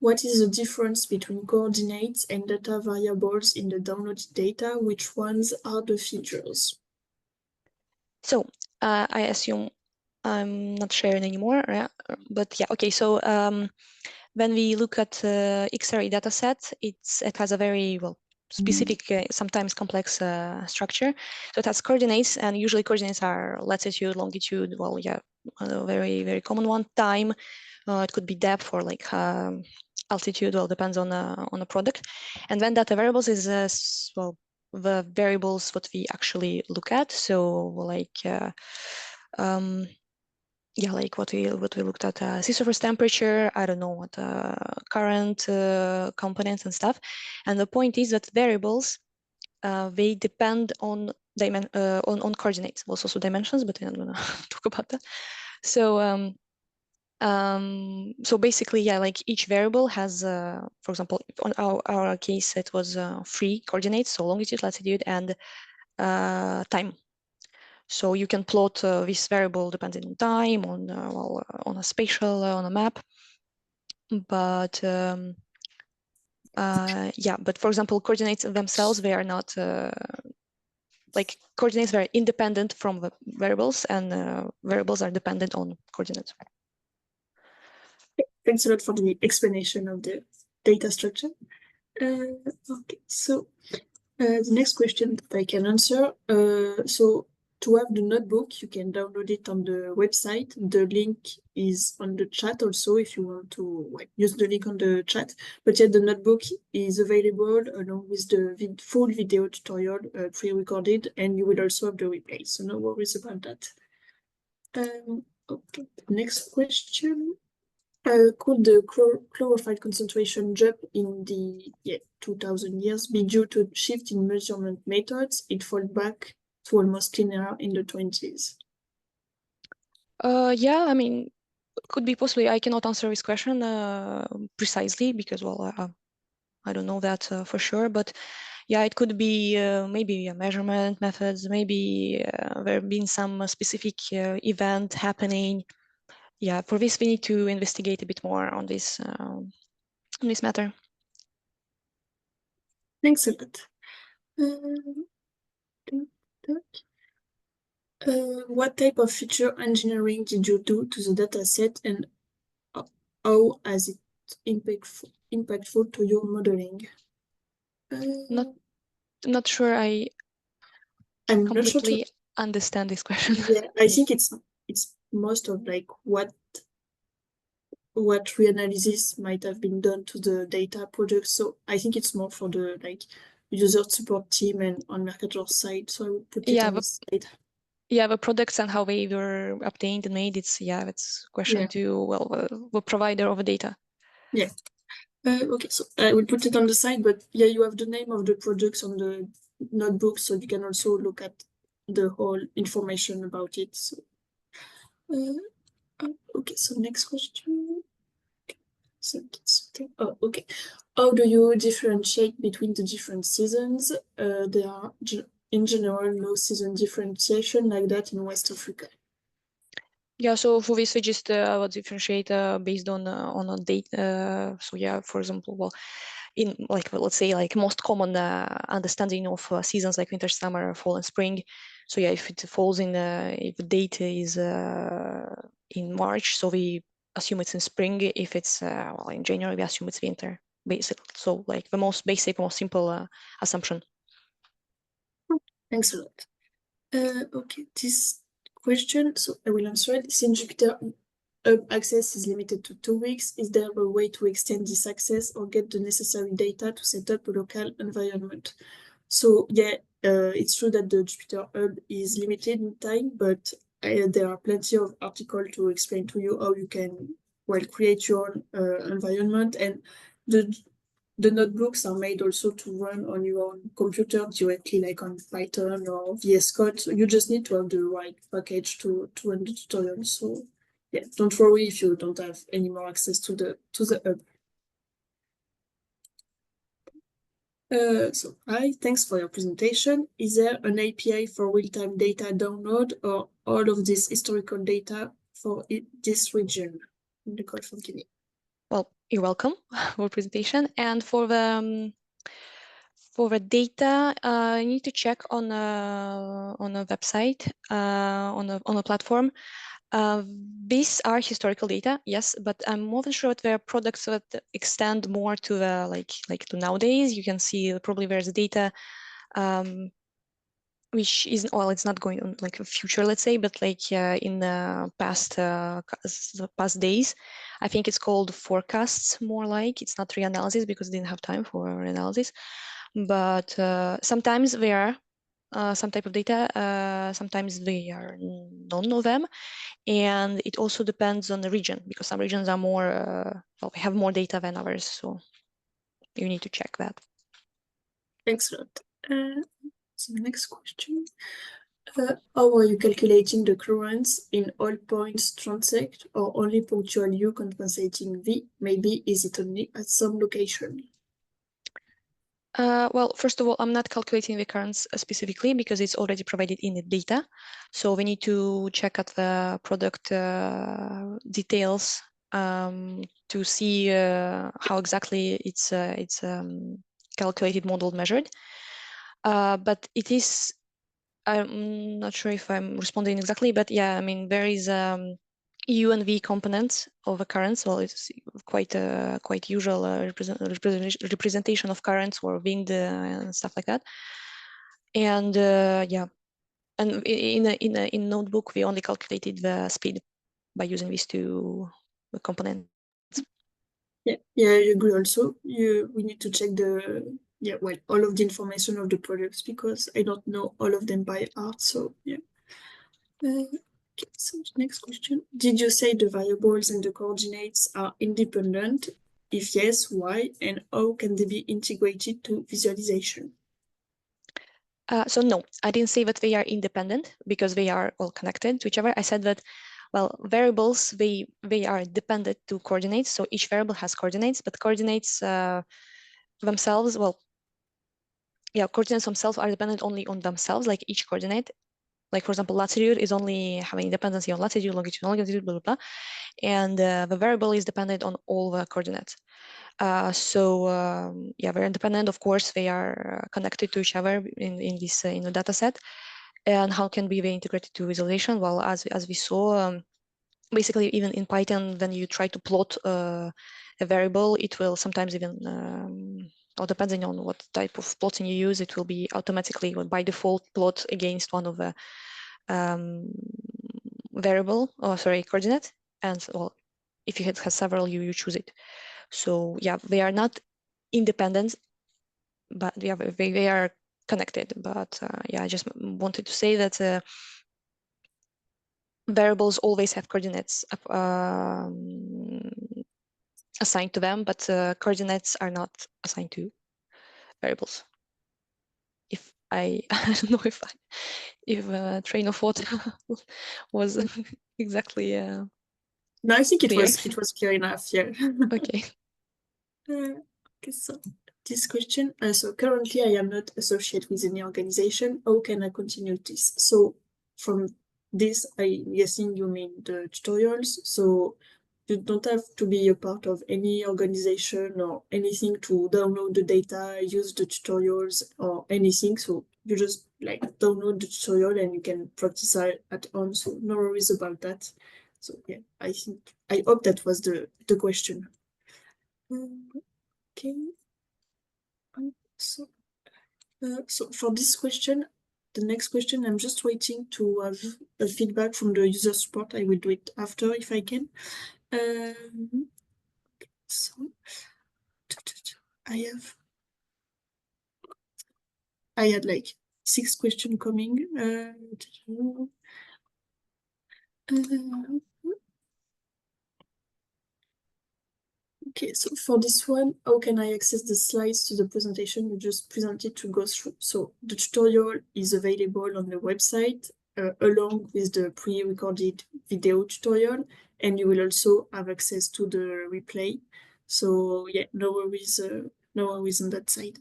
what is the difference between coordinates and data variables in the downloaded data? Which ones are the features? So I assume I'm not sharing anymore, but yeah, okay. So when we look at XRE dataset, it has a very, well, specific, sometimes complex structure. So it has coordinates, and usually coordinates are latitude, longitude, well, yeah, a very, very common one. Time, it could be depth or like altitude, well, depends on the product. And then data variables is, well, the variables what we actually look at. So like, yeah, like what we looked at, sea surface temperature, I don't know what current components and stuff. And the point is that variables, they depend on coordinates, also dimensions, but I'm gonna talk about that. So so basically, yeah, like each variable has, for example, on our case, it was 3 coordinates, so longitude, latitude, and time. So you can plot this variable depending on time, on well, on a spatial, on a map. But yeah, but for example, coordinates themselves, they are not like coordinates are independent from the variables, and variables are dependent on coordinates. Thanks a lot for the explanation of the data structure. Okay, so the next question that I can answer. So to have the notebook, you can download it on the website. The link is on the chat also if you want to use the link on the chat. But yeah, the notebook is available along with the full video tutorial pre-recorded, and you will also have the replay. So no worries about that. Okay, next question. Could the chlorophyll concentration jump in the 2000 years be due to shift in measurement methods? It fell back to almost linear in the 20s. Yeah, I mean, could be possibly. I cannot answer this question precisely because, well, I don't know that for sure. But yeah, it could be maybe measurement methods. Maybe there have been some specific event happening. Yeah, for this we need to investigate a bit more on this matter. Thanks a lot. What type of feature engineering did you do to the data set, and how has it impactful to your modeling? Not sure I I'm completely not sure understand this question. Yeah, I think it's most of like what reanalysis might have been done to the data project. So I think it's more for the user support team and on Mercator side. So I would put it on the side. Yeah, the products and how they were obtained and made. It's a question to the provider of the data. Yeah. Okay, so I will put it on the side, but yeah, you have the name of the products on the notebook, so you can also look at the whole information about it. So, okay, so next question. Oh, okay. How do you differentiate between the different seasons? There are, in general, no season differentiation like that in West Africa. Yeah, so for this, we just differentiate based on a date. So yeah, for example, well, in let's say most common understanding of seasons like winter, summer, fall, and spring. So yeah, if it falls in if the date is in March, so we assume it's in spring. If it's in January, we assume it's winter. Basically, so like the most basic, most simple assumption. Thanks a lot. Okay, this question, so I will answer it. Since Jupyter access is limited to 2 weeks, is there a way to extend this access or get the necessary data to set up a local environment? So yeah, it's true that the Jupyter Hub is limited in time, but there are plenty of articles to explain to you how you can create your own environment, and the notebooks are made also to run on your own computer directly, like on Python or VS Code. So you just need to have the right package to run the tutorial. So yeah, don't worry if you don't have any more access to the hub. So hi, thanks for your presentation. Is there an API for real-time data download or all of this historical data for this region? Nicole from Guinea. Well, you're welcome for presentation. And for the data, you need to check on a website, on a platform. These are historical data, yes, but I'm more than sure that there are products that extend more to the like to nowadays. You can see probably there's data which isn't, well, it's not going on like a future, let's say, but like in the past days. I think it's called forecasts more like. It's not reanalysis because they didn't have time for reanalysis. But sometimes there are some type of data, sometimes there are none of them. And it also depends on the region because some regions are more, well, we have more data than others. So you need to check that. Thanks a lot. So next question. How are you calculating the currents in all points transect or only punctual U compensating V? Maybe is it only at some location? Well, first of all, I'm not calculating the currents specifically because it's already provided in the data. So we need to check at the product details to see how exactly it's calculated, modeled, measured. But it is, I'm not sure if I'm responding exactly, but yeah, I mean, there is U and V components of a currents. Well, it's quite usual representation of currents or wind and stuff like that. And yeah, and in notebook we only calculated the speed by using these two components. Yeah, I agree also. We need to check all of the information of the products because I don't know all of them by heart, so yeah. Okay, so next question. Did you say the variables and the coordinates are independent? If yes, why? And how can they be integrated to visualization? So no, I didn't say that they are independent because they are all connected to each other. I said that, well, variables, they are dependent to coordinates. So each variable has coordinates, but coordinates themselves, well, yeah, coordinates themselves are dependent only on themselves, like each coordinate. Like for example, latitude is only having dependency on latitude, longitude, blah, blah, blah. And the variable is dependent on all the coordinates. Yeah, they're independent. Of course, they are connected to each other in the data set. And how can be they integrated to visualization? Well, as we saw, basically even in Python, when you try to plot a variable, it will sometimes even, or depending on what type of plotting you use, it will be automatically by default plot against one of the coordinate. And well, if you have several, you choose it. So yeah, they are not independent, but yeah, they are connected. But yeah, I just wanted to say that variables always have coordinates assigned to them, but coordinates are not assigned to variables. If I don't know if train of thought was exactly No, I think clear. it was clear enough. Yeah. Okay. Okay, so this question. So currently, I am not associated with any organization. How can I continue this? So from this, I'm guessing you mean the tutorials. So you don't have to be a part of any organization or anything to download the data, use the tutorials or anything. So you just like download the tutorial and you can practice at home. So no worries about that. So yeah, I hope that was the question. Okay. So for this question, the next question, I'm just waiting to have a feedback from the user support. I will do it after if I can. So I had like 6 questions coming. Okay, so for this one, how can I access the slides to the presentation you just presented to go through? So the tutorial is available on the website along with the pre-recorded video tutorial, and you will also have access to the replay. So yeah, no worries on that side.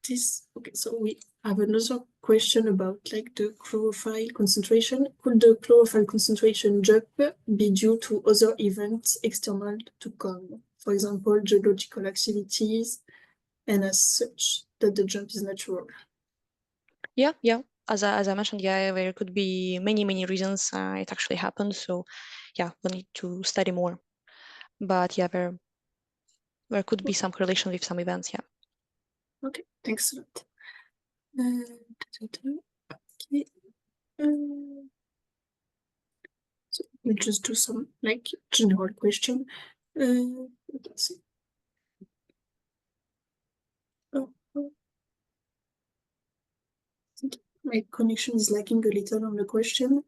Okay, so we have another question about like the chlorophyll concentration. Could the chlorophyll concentration jump be due to other events external to come? For example, geological activities, and as such, that the jump is natural. Yeah. As I mentioned, yeah, there could be many reasons it actually happened. So yeah, we'll need to study more. But yeah, there could be some correlation with some events, yeah. Okay, thanks a lot. Okay. So we'll just do some like general question. Let's see. My connection is lacking a little on the question.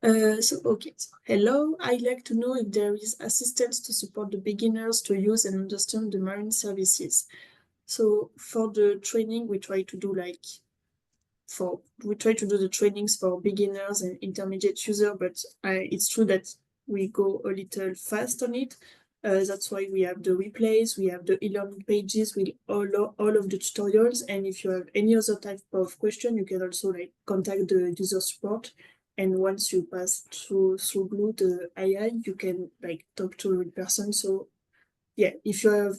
So hello, I'd like to know if there is assistance to support the beginners to use and understand the marine services. So for the training, we try to do the trainings for beginners and intermediate user, but it's true that we go a little fast on it. That's why we have the replays, we have the e-learning pages with all of the tutorials. And if you have any other type of question, you can also like contact the user support. And once you pass through Glue, the AI, you can like talk to a real person. So yeah, if you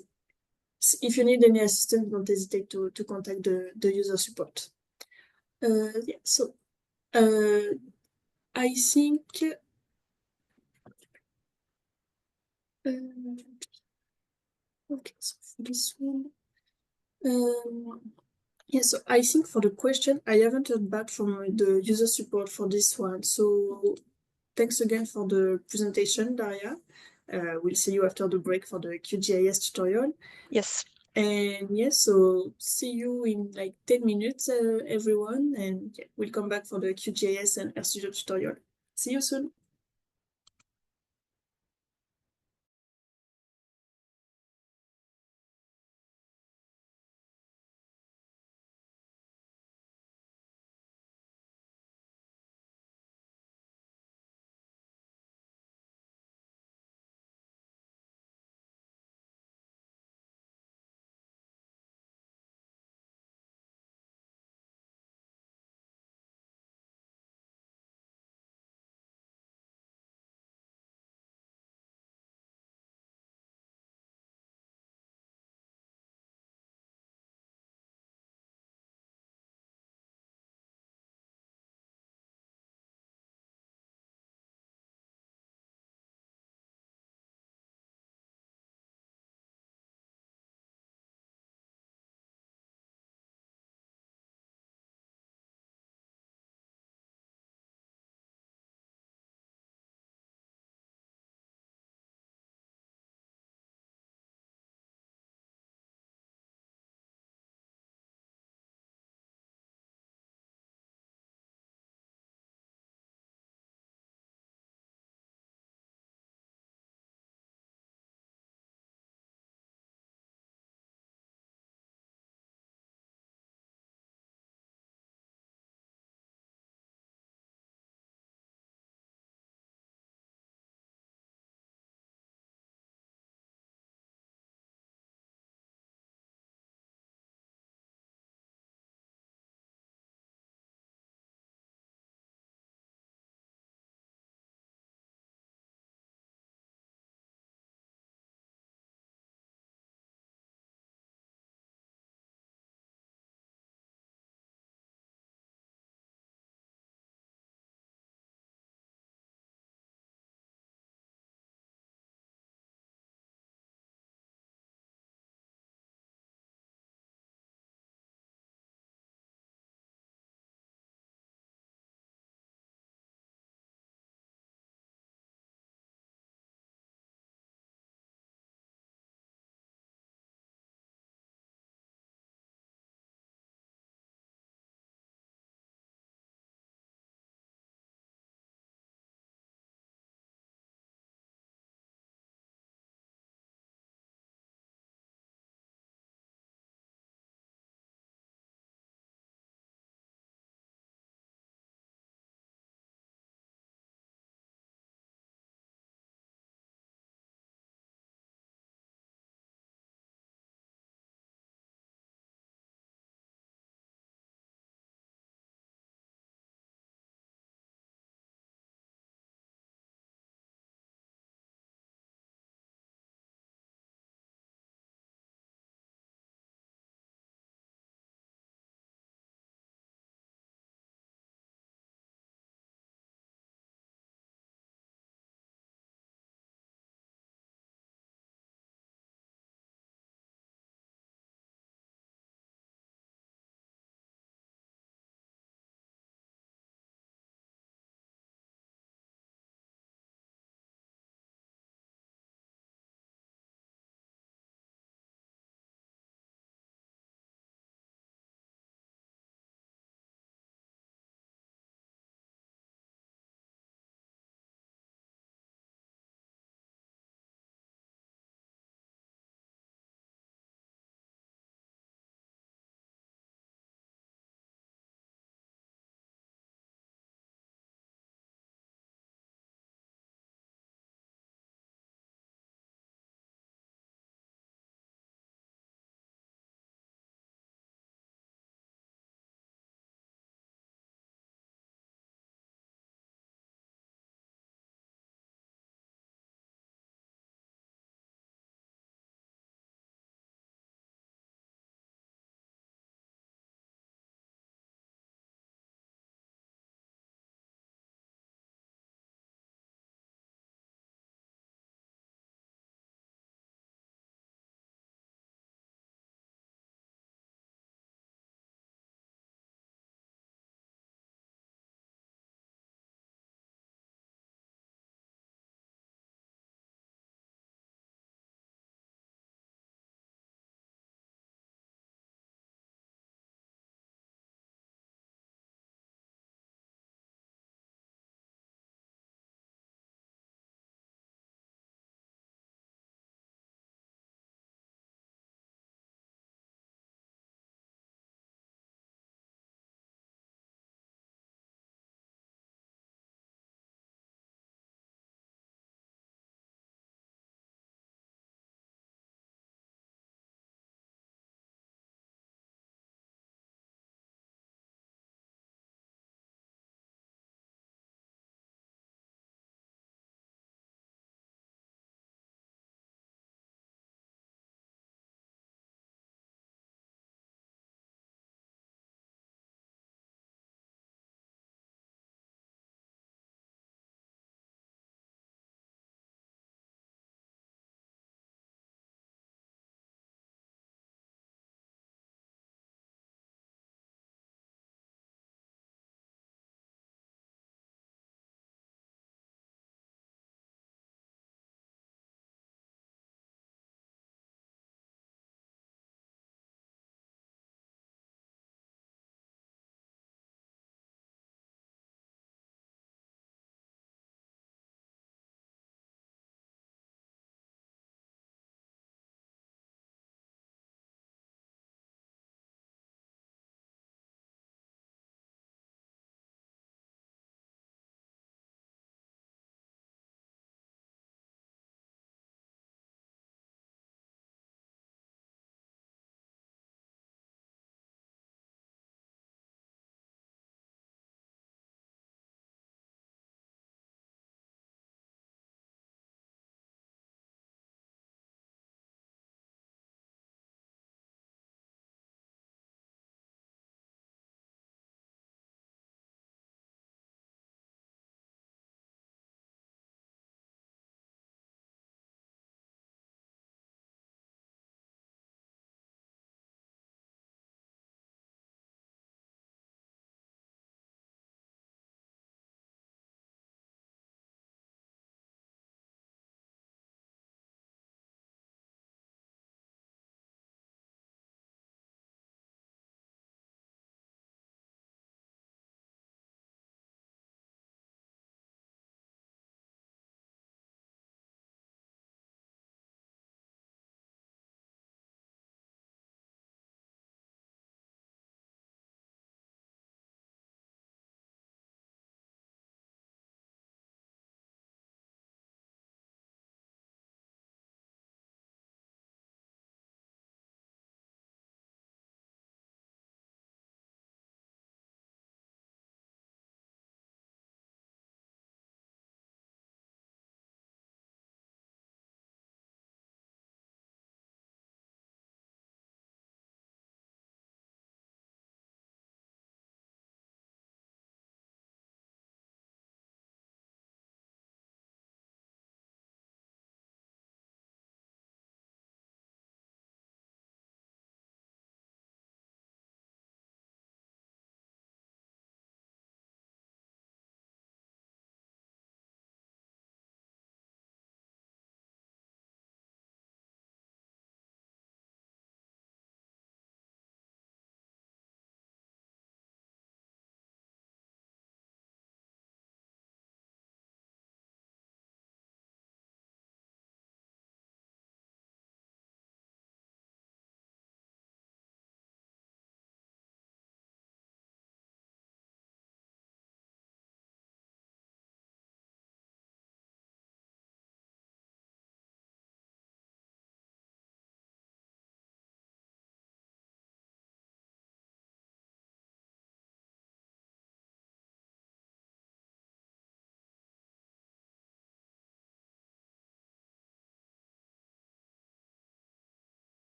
need any assistance, don't hesitate to contact the user support. Yeah, so I think okay, so for this one, yeah, so I think for the question, I haven't heard back from the user support for this one. So thanks again for the presentation, Daria. We'll see you after the break for the QGIS tutorial. Yes. And yes, so see you in like 10 minutes, everyone. And yeah, we'll come back for the QGIS and RStudio tutorial. See you soon.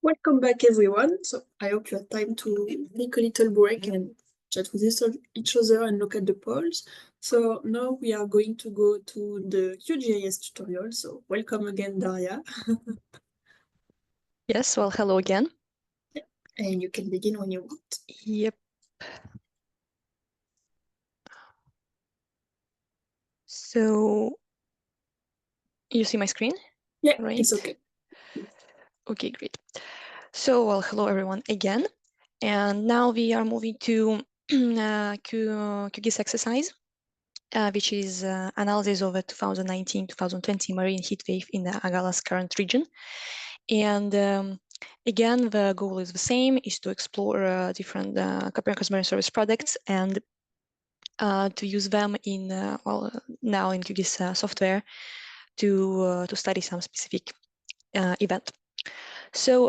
Welcome back, everyone. So I hope you had time to take a little break and chat with each other and look at the polls. So now we are going to go to the QGIS tutorial. So welcome again, Daria. Yes, well, hello again. And you can begin when you want. Yep. So you see my screen? Yeah, right? it's okay. Okay, great. So, well, hello everyone again. And now we are moving to QGIS exercise, which is analysis of a 2019-2020 marine heat wave in the Agalas Current region. And again, the goal is the same, is to explore different Copernicus Marine Service products and to use them in, well, now in QGIS software to study some specific event. So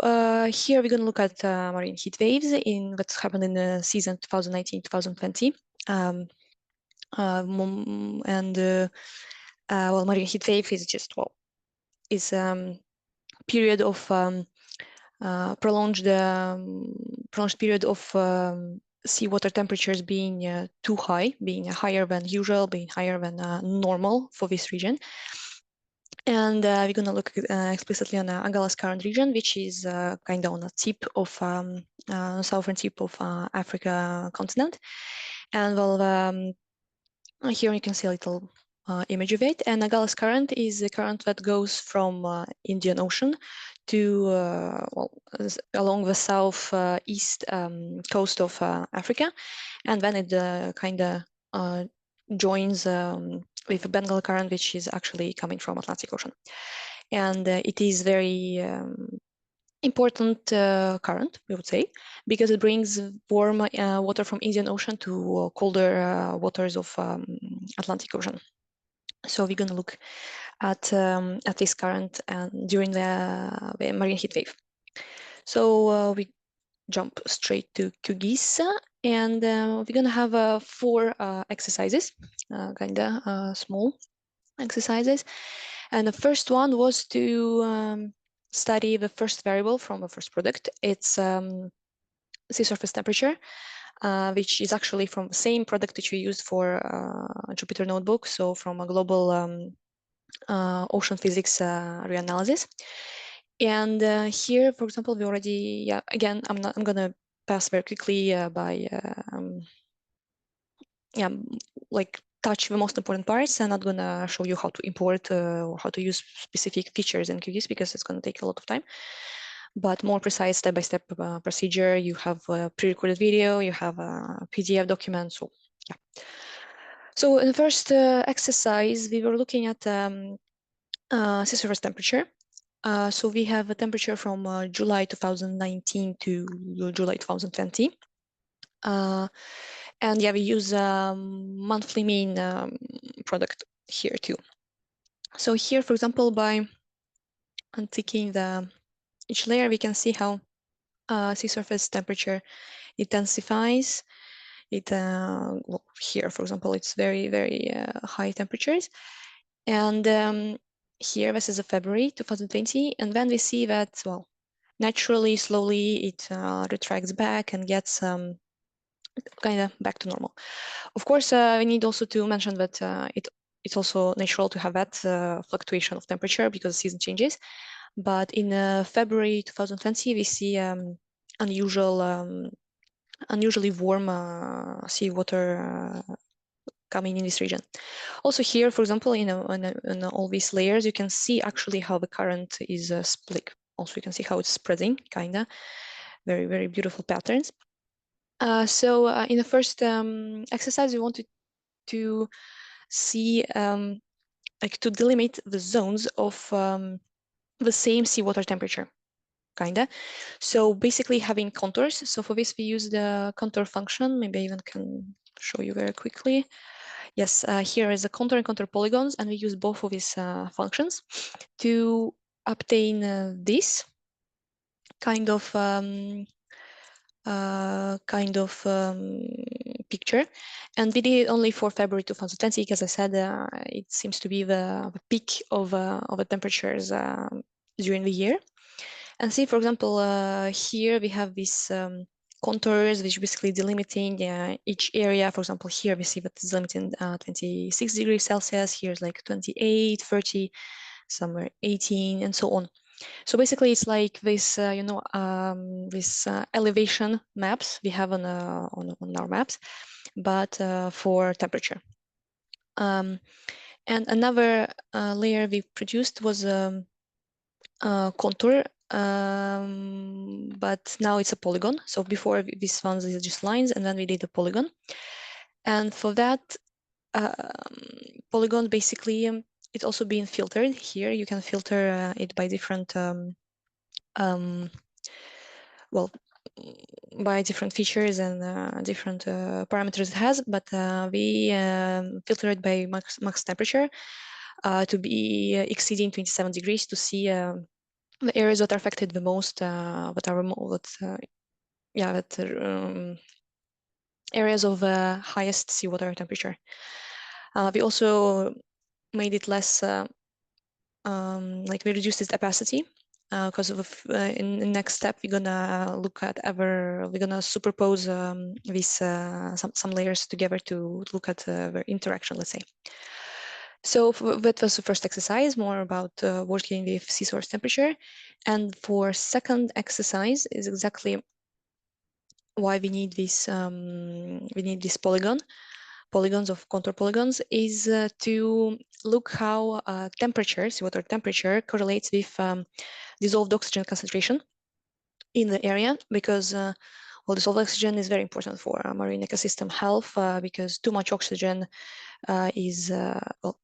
here we're going to look at marine heat waves in what's happened in the season 2019-2020. Well, marine heat wave is just, well, is period of prolonged period of seawater temperatures being too high, being higher than usual, being higher than normal for this region. And we're going to look explicitly on the Agalas Current region, which is kind of on the tip of southern tip of Africa continent. And well, here you can see a little image of it. And Agalas Current is a current that goes from Indian Ocean to well, along the southeast coast of Africa, and then it kind of joins with Bengal Current, which is actually coming from Atlantic Ocean. And it is very important current, we would say, because it brings warm water from Indian Ocean to colder waters of Atlantic Ocean. So we're going to look at this current and during the marine heat wave. So we jump straight to QGIS, and we're going to have 4 exercises, kind of small exercises. And the first one was to study the first variable from the first product. It's sea surface temperature, which is actually from the same product which we used for Jupyter notebook, so from a global ocean physics reanalysis. And here, for example, we already, yeah, again, I'm gonna pass very quickly by, yeah, like touch the most important parts. I'm not gonna show you how to import or how to use specific features in QGIS because it's gonna take a lot of time. But more precise step-by-step procedure, you have a pre-recorded video, you have a PDF document, so yeah. So in the first exercise, we were looking at sea surface temperature. So we have a temperature from July 2019 to July 2020. And yeah, we use monthly mean product here too. So here, for example, by unticking each layer, we can see how sea surface temperature intensifies. It well, here, for example, it's very, very high temperatures. And here, this is a February 2020. And then we see that, well, naturally, slowly, it retracts back and gets kind of back to normal. Of course, we need also to mention that it's also natural to have that fluctuation of temperature because the season changes. But in February 2020, we see unusually warm seawater coming in this region. Also here, for example, in all these layers, you can see actually how the current is split. Also, you can see how it's spreading, kind of. Very, very beautiful patterns. So in the first exercise, we wanted to see, like to delimit the zones of the same seawater temperature, kinda. So basically having contours. So for this, we use the contour function. Maybe I even can show you very quickly. Yes, here is a contour and contour polygons, and we use both of these functions to obtain this kind of picture. And we did it only for February 2020, because I said it seems to be the peak of the temperatures during the year. And see, for example, here we have these contours which basically delimiting each area. For example, here we see that it's limiting 26 degrees Celsius. Here's like 28, 30, somewhere 18, and so on. So basically, it's like this, this elevation maps we have on our maps, but for temperature. And another layer we produced was contour, but now it's a polygon. So before these ones is just lines, and then we did a polygon. And for that polygon, basically, it's also being filtered. Here you can filter it by different well, by different features and different parameters it has, but we filter it by max temperature to be exceeding 27 degrees to see the areas that are affected the most, areas of highest seawater temperature. We also made it less, like we reduced its opacity because in the next step we're gonna superimpose these some layers together to look at their interaction, let's say. So that was the first exercise, more about working with sea source temperature. And for second exercise is exactly why we need this polygons of contour polygons, is to look how temperature, seawater temperature, correlates with dissolved oxygen concentration in the area, because well, dissolved oxygen is very important for marine ecosystem health, because too much oxygen is well,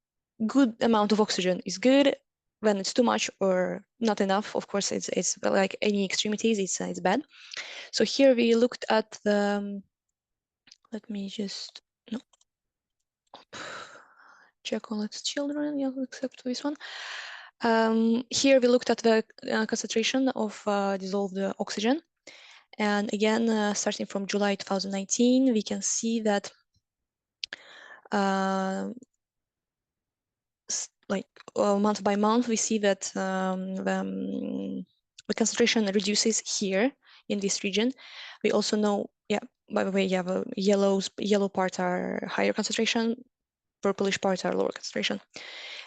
good amount of oxygen is good. When it's too much or not enough, of course, it's like any extremities, it's bad. So here we looked at the let me just check all its children, yeah, except this one. Here we looked at the concentration of dissolved oxygen. And again, starting from July 2019, we can see that like month by month, we see that the concentration reduces here in this region. We also know, yeah, by the way, yeah, the yellow parts are higher concentration, purplish parts are lower concentration.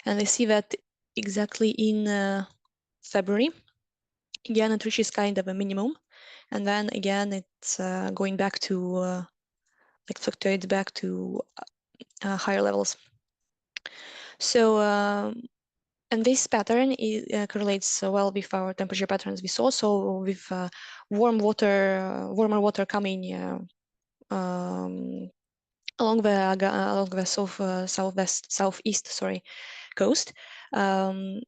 And we see that exactly in February, again, it reaches kind of a minimum. And then again, it's going back to, like fluctuates back to higher levels. So, and this pattern correlates well with our temperature patterns we saw. So with warmer water coming along the southeast coast, and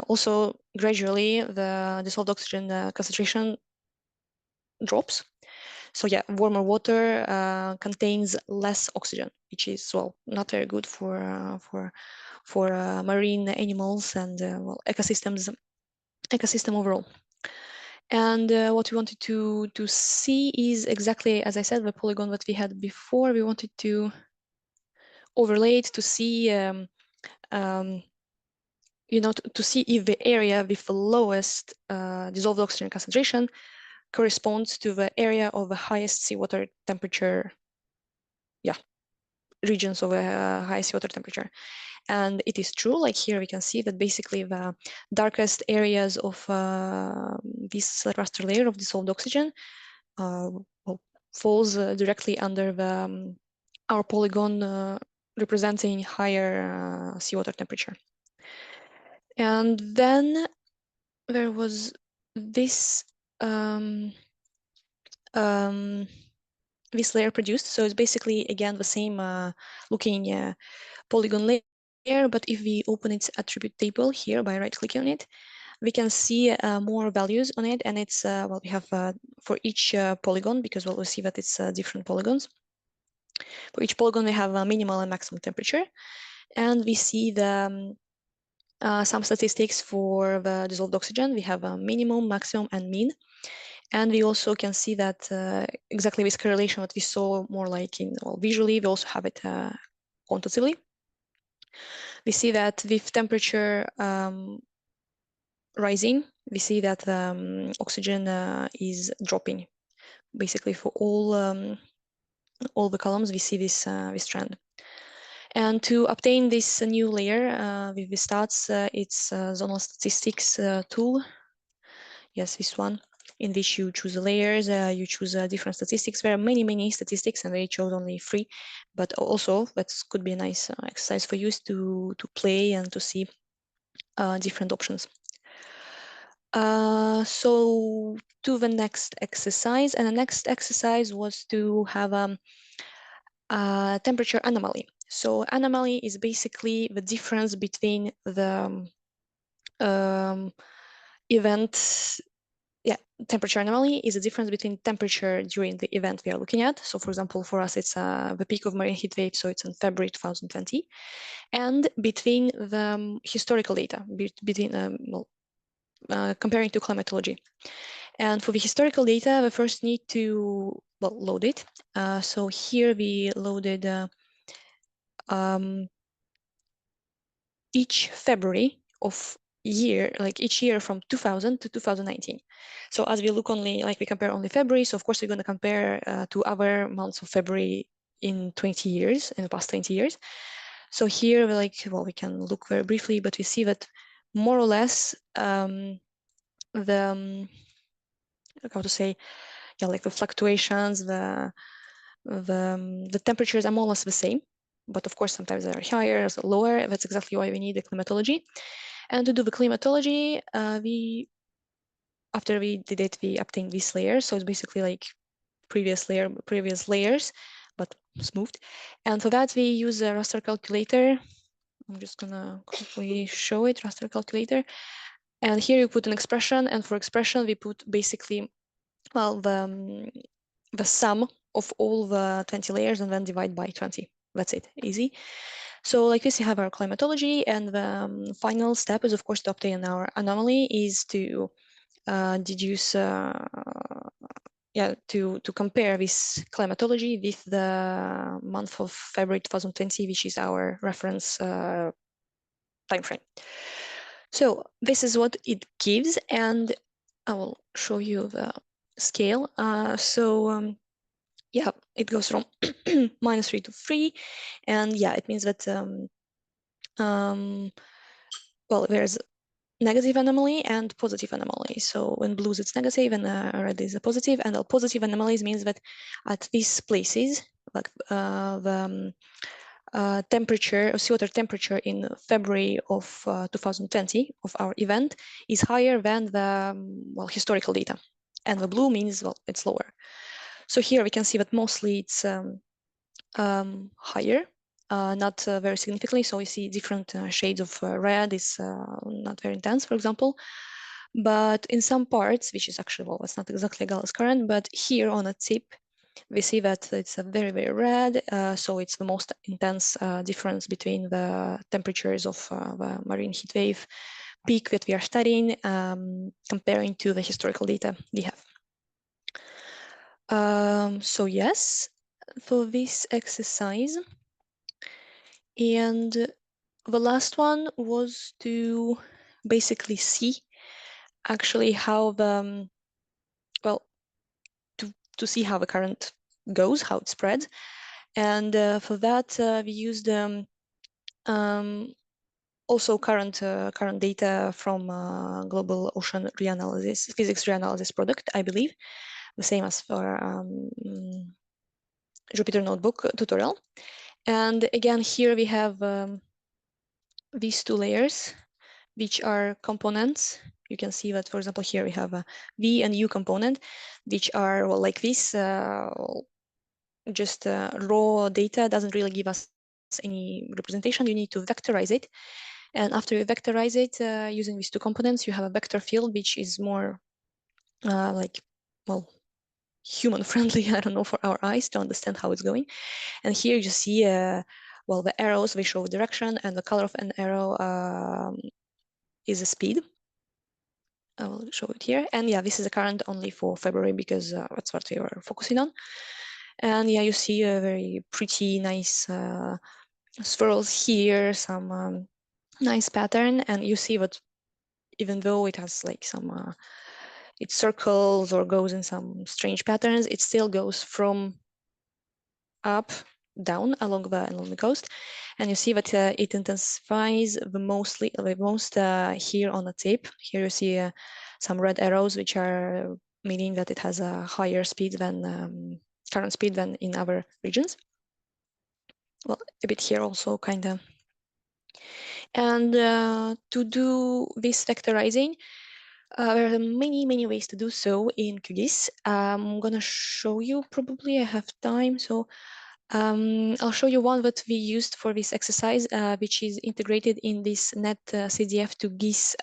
also gradually the dissolved oxygen concentration drops. So yeah, warmer water contains less oxygen, which is, well, not very good for marine animals and well, ecosystem overall. And what we wanted to see is exactly, as I said, the polygon that we had before. We wanted to overlay it to see, to see if the area with the lowest dissolved oxygen concentration corresponds to the area of the highest seawater temperature, regions of a high seawater temperature. And it is true, like here we can see that basically the darkest areas of this raster layer of dissolved oxygen falls directly under the our polygon representing higher seawater temperature. And then there was this this layer produced. So it's basically, again, the same looking polygon layer, but if we open its attribute table here by right-clicking on it, we can see more values on it. And it's, well, we have for each polygon, because we'll see that it's different polygons. For each polygon, we have a minimal and maximum temperature. And we see the some statistics for the dissolved oxygen. We have a minimum, maximum, and mean. And we also can see that exactly this correlation that we saw more like in, well, visually, we also have it quantitatively. We see that with temperature rising, we see that oxygen is dropping. Basically, for all the columns, we see this trend. And to obtain this new layer with the stats, it's zonal statistics tool. Yes, this one, in which you choose the layers, you choose different statistics. There are many statistics, and they chose only 3. But also, that could be a nice exercise for you to play and to see different options. So to the next exercise, and the next exercise was to have a temperature anomaly. So anomaly is basically the difference between the event. Temperature anomaly is a difference between temperature during the event we are looking at. So for example, for us, it's the peak of marine heat wave, so it's in February 2020, and between the historical data, between comparing to climatology. And for the historical data, we first need to load it. So here we loaded each February of year, like each year from 2000 to 2019. So as we look only, like we compare only February, so of course we're going to compare to other months of February in 20 years, in the past 20 years. So here we're like, well, we can look very briefly, but we see that more or less how to say, like the fluctuations, the temperatures are more or less the same, but of course sometimes they're higher, lower. That's exactly why we need the climatology. And to do the climatology, after we did it, we obtained this layer. So it's basically like previous layers, but smoothed. And for that, we use a raster calculator. I'm just gonna quickly show it, raster calculator. And here you put an expression, and for expression, we put basically, well, the sum of all the 20 layers and then divide by 20. That's it, easy. So like this, you have our climatology, and the final step is, of course, to obtain our anomaly is to deduce, to compare this climatology with the month of February 2020, which is our reference time frame. So this is what it gives, and I will show you the scale. Yeah, it goes from -3 to 3, and yeah, it means that well, there's negative anomaly and positive anomaly. So in blues it's negative, and red is a positive. And positive anomalies means that at these places, like the temperature, seawater temperature in February of 2020 of our event is higher than the historical data, and the blue means, well, it's lower. So here we can see that mostly it's higher, not very significantly. So we see different shades of red is not very intense, for example. But in some parts, which is actually, well, it's not exactly a Gauss current, but here on a tip, we see that it's a very, very red. So it's the most intense difference between the temperatures of the marine heat wave peak that we are studying, comparing to the historical data we have. So yes, for this exercise. And the last one was to basically see actually how the, well, to see how the current goes, how it spreads. And for that, we used also current data from global ocean reanalysis, physics reanalysis product, I believe, the same as for Jupyter notebook tutorial. And again, here we have these two layers, which are components. You can see that, for example, here we have a V and U component, which are, well, like this, just raw data doesn't really give us any representation. You need to vectorize it. And after you vectorize it using these two components, you have a vector field, which is more like, well, human friendly, I don't know, for our eyes to understand how it's going. And here you see, well, the arrows, they show direction, and the color of an arrow is a speed. I will show it here. And yeah, this is a current only for February because that's what we were focusing on. And yeah, you see a very pretty, nice swirls here, some nice pattern, and you see that even though it has like some, it circles or goes in some strange patterns, it still goes from up, down along the coast. And you see that it intensifies the most here on the tip. Here you see some red arrows, which are meaning that it has a higher speed than current speed than in other regions. Well, a bit here also kind of. And to do this vectorizing, there are many ways to do so in QGIS. I'm gonna show you, probably I have time, so I'll show you one that we used for this exercise, which is integrated in this net CDF to GIS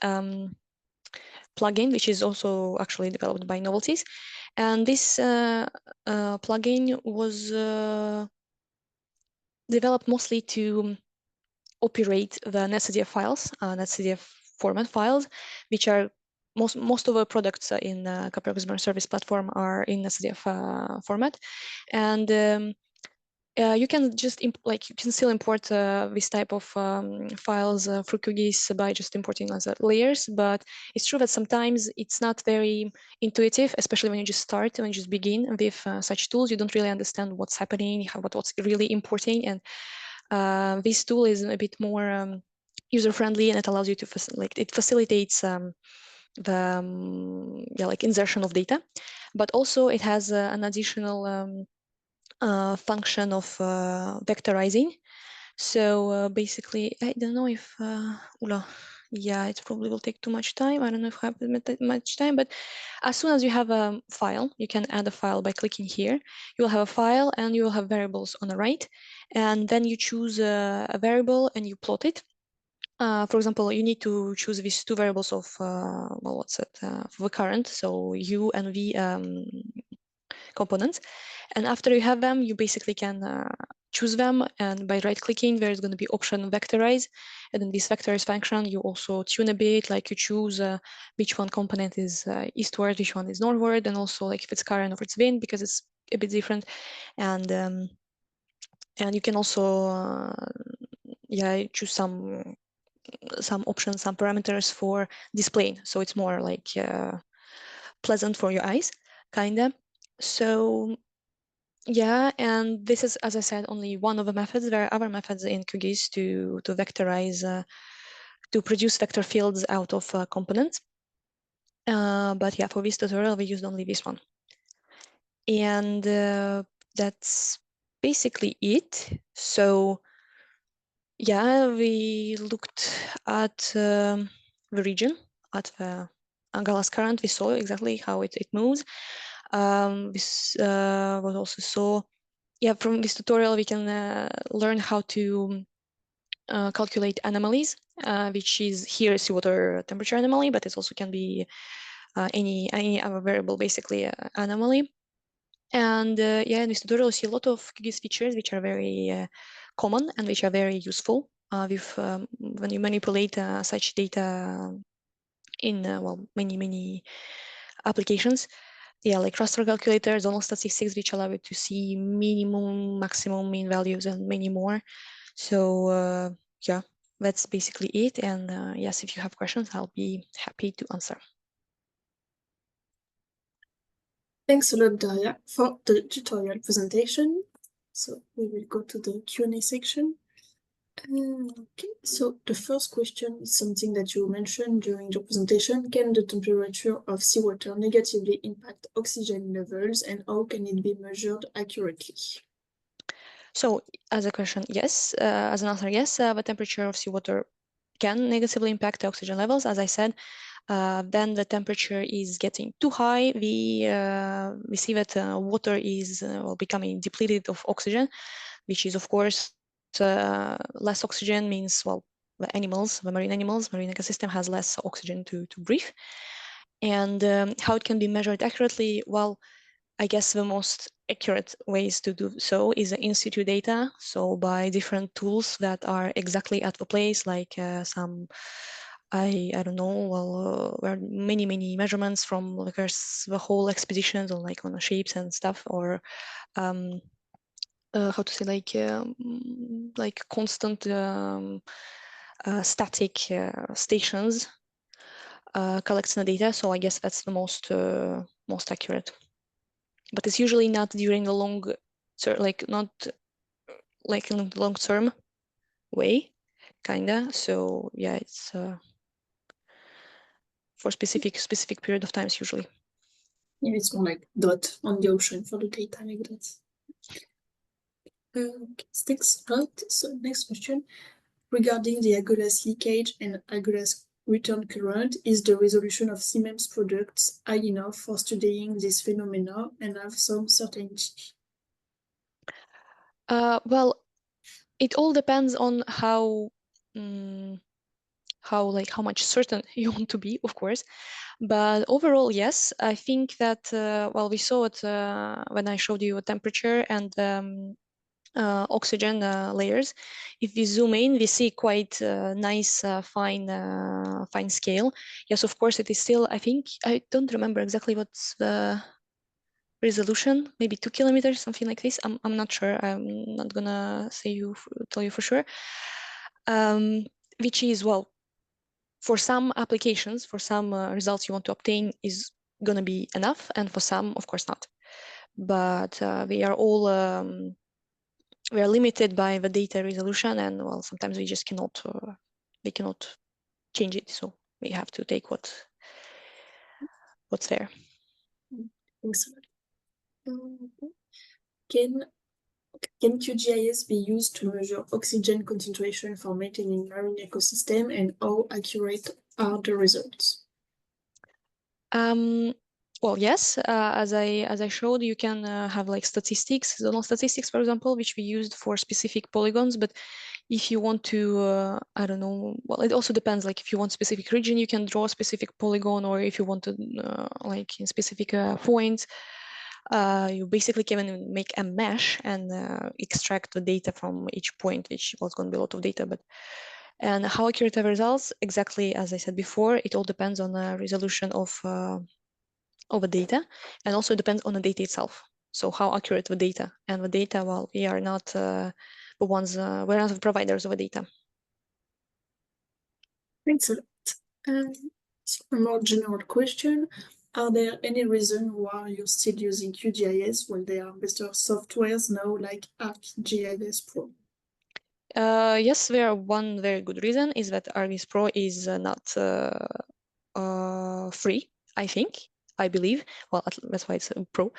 plugin, which is also actually developed by Novelties. And this plugin was developed mostly to operate the netcdf files, netcdf format files, which are most of the products in Copernicus Marine Service platform are in netcdf format. And you can just you can still import this type of files through QGIS by just importing as layers, but it's true that sometimes it's not very intuitive, especially when you just start, when you just begin with such tools. You don't really understand what's happening, what's really importing, and this tool is a bit more user-friendly, and it allows you to it facilitates the insertion of data, but also it has an additional function of vectorizing. So basically, I don't know if Ula, yeah, it probably will take too much time. I don't know if I have much time, but as soon as you have a file, you can add a file by clicking here. You will have a file and you will have variables on the right, and then you choose a variable and you plot it. For example, you need to choose these two variables of well, what's it for the current, so U and V components. And after you have them, you basically can choose them, and by right-clicking, there is going to be option vectorize. And in this vectorize function, you also tune a bit, like you choose which one component is eastward, which one is northward, and also like if it's current or it's wind, because it's a bit different. And you can also yeah, choose some options, some parameters for displaying, so it's more like pleasant for your eyes, kinda. So yeah, and this is, as I said, only one of the methods. There are other methods in QGIS to vectorize, to produce vector fields out of components. But yeah, for this tutorial, we used only this one. And that's basically it. So yeah, we looked at the region, at the Angolas current. We saw exactly how it moves. This was also saw, yeah, from this tutorial, we can learn how to calculate anomalies, which is here seawater temperature anomaly, but it also can be any other variable, basically anomaly. And yeah, in this tutorial, you see a lot of QGIS features which are very common and which are very useful with when you manipulate such data in well, many applications. Yeah, like raster calculators, zonal statistics, which allow you to see minimum, maximum, mean values, and many more. So yeah, that's basically it. And yes, if you have questions, I'll be happy to answer. Thanks a lot, Daria, for the tutorial presentation. So we will go to the Q&A section. Okay, so the first question is something that you mentioned during your presentation. Can the temperature of seawater negatively impact oxygen levels, and how can it be measured accurately? So as a question, yes. As an answer, yes. The temperature of seawater can negatively impact the oxygen levels. As I said, then the temperature is getting too high. We see that water is well, becoming depleted of oxygen, which is, of course, less oxygen means, well, the marine ecosystem has less oxygen to breathe. And how it can be measured accurately, well, I guess the most accurate ways to do so is in situ data. So by different tools that are exactly at the place, like some, I don't know, well, there are many measurements from like the whole expeditions on like on the ships and stuff, or how to say, like constant static stations. collects the data. So I guess that's the most accurate. But it's usually not during the long, not like in the long term way, kinda. So yeah, it's for specific period of times usually. Yeah, it's more like dot on the ocean for the data like that. Okay, thanks a lot. So next question. Regarding the Agulhas leakage and Agulhas return current, is the resolution of Siemens products high enough for studying this phenomena and have some certainty? Well, it all depends on how much certain you want to be, of course. But overall, yes, I think that well, we saw it when I showed you a temperature and oxygen layers. If we zoom in, we see quite nice fine scale. Yes, of course, it is still, I think, I don't remember exactly what's the resolution, maybe 2 kilometers, something like this. I'm not sure. I'm not gonna tell you for sure. Which is, well, for some applications, for some results you want to obtain is gonna be enough, and for some, of course, not. But we are all we are limited by the data resolution, and well, sometimes we just cannot change it. So we have to take what's there. Thanks a lot. Can QGIS be used to measure oxygen concentration for maintaining marine ecosystem, and how accurate are the results? Well, yes, as I showed, you can have like statistics, zonal statistics, for example, which we used for specific polygons. But if you want to, I don't know, well, it also depends. Like if you want specific region, you can draw a specific polygon, or if you want to, like in specific points, you basically can make a mesh and extract the data from each point, which was going to be a lot of data. And how accurate are the results? Exactly as I said before, it all depends on the resolution of the data, and also depends on the data itself. So how accurate the data, and the data, well, we are not the ones, we're not the providers of the data. Thanks a lot. A more general question. Are there any reason why you're still using QGIS when there are better softwares now like ArcGIS Pro? Yes, there are one very good reason is that ArcGIS Pro is not free, I believe. Well, that's why it's Pro.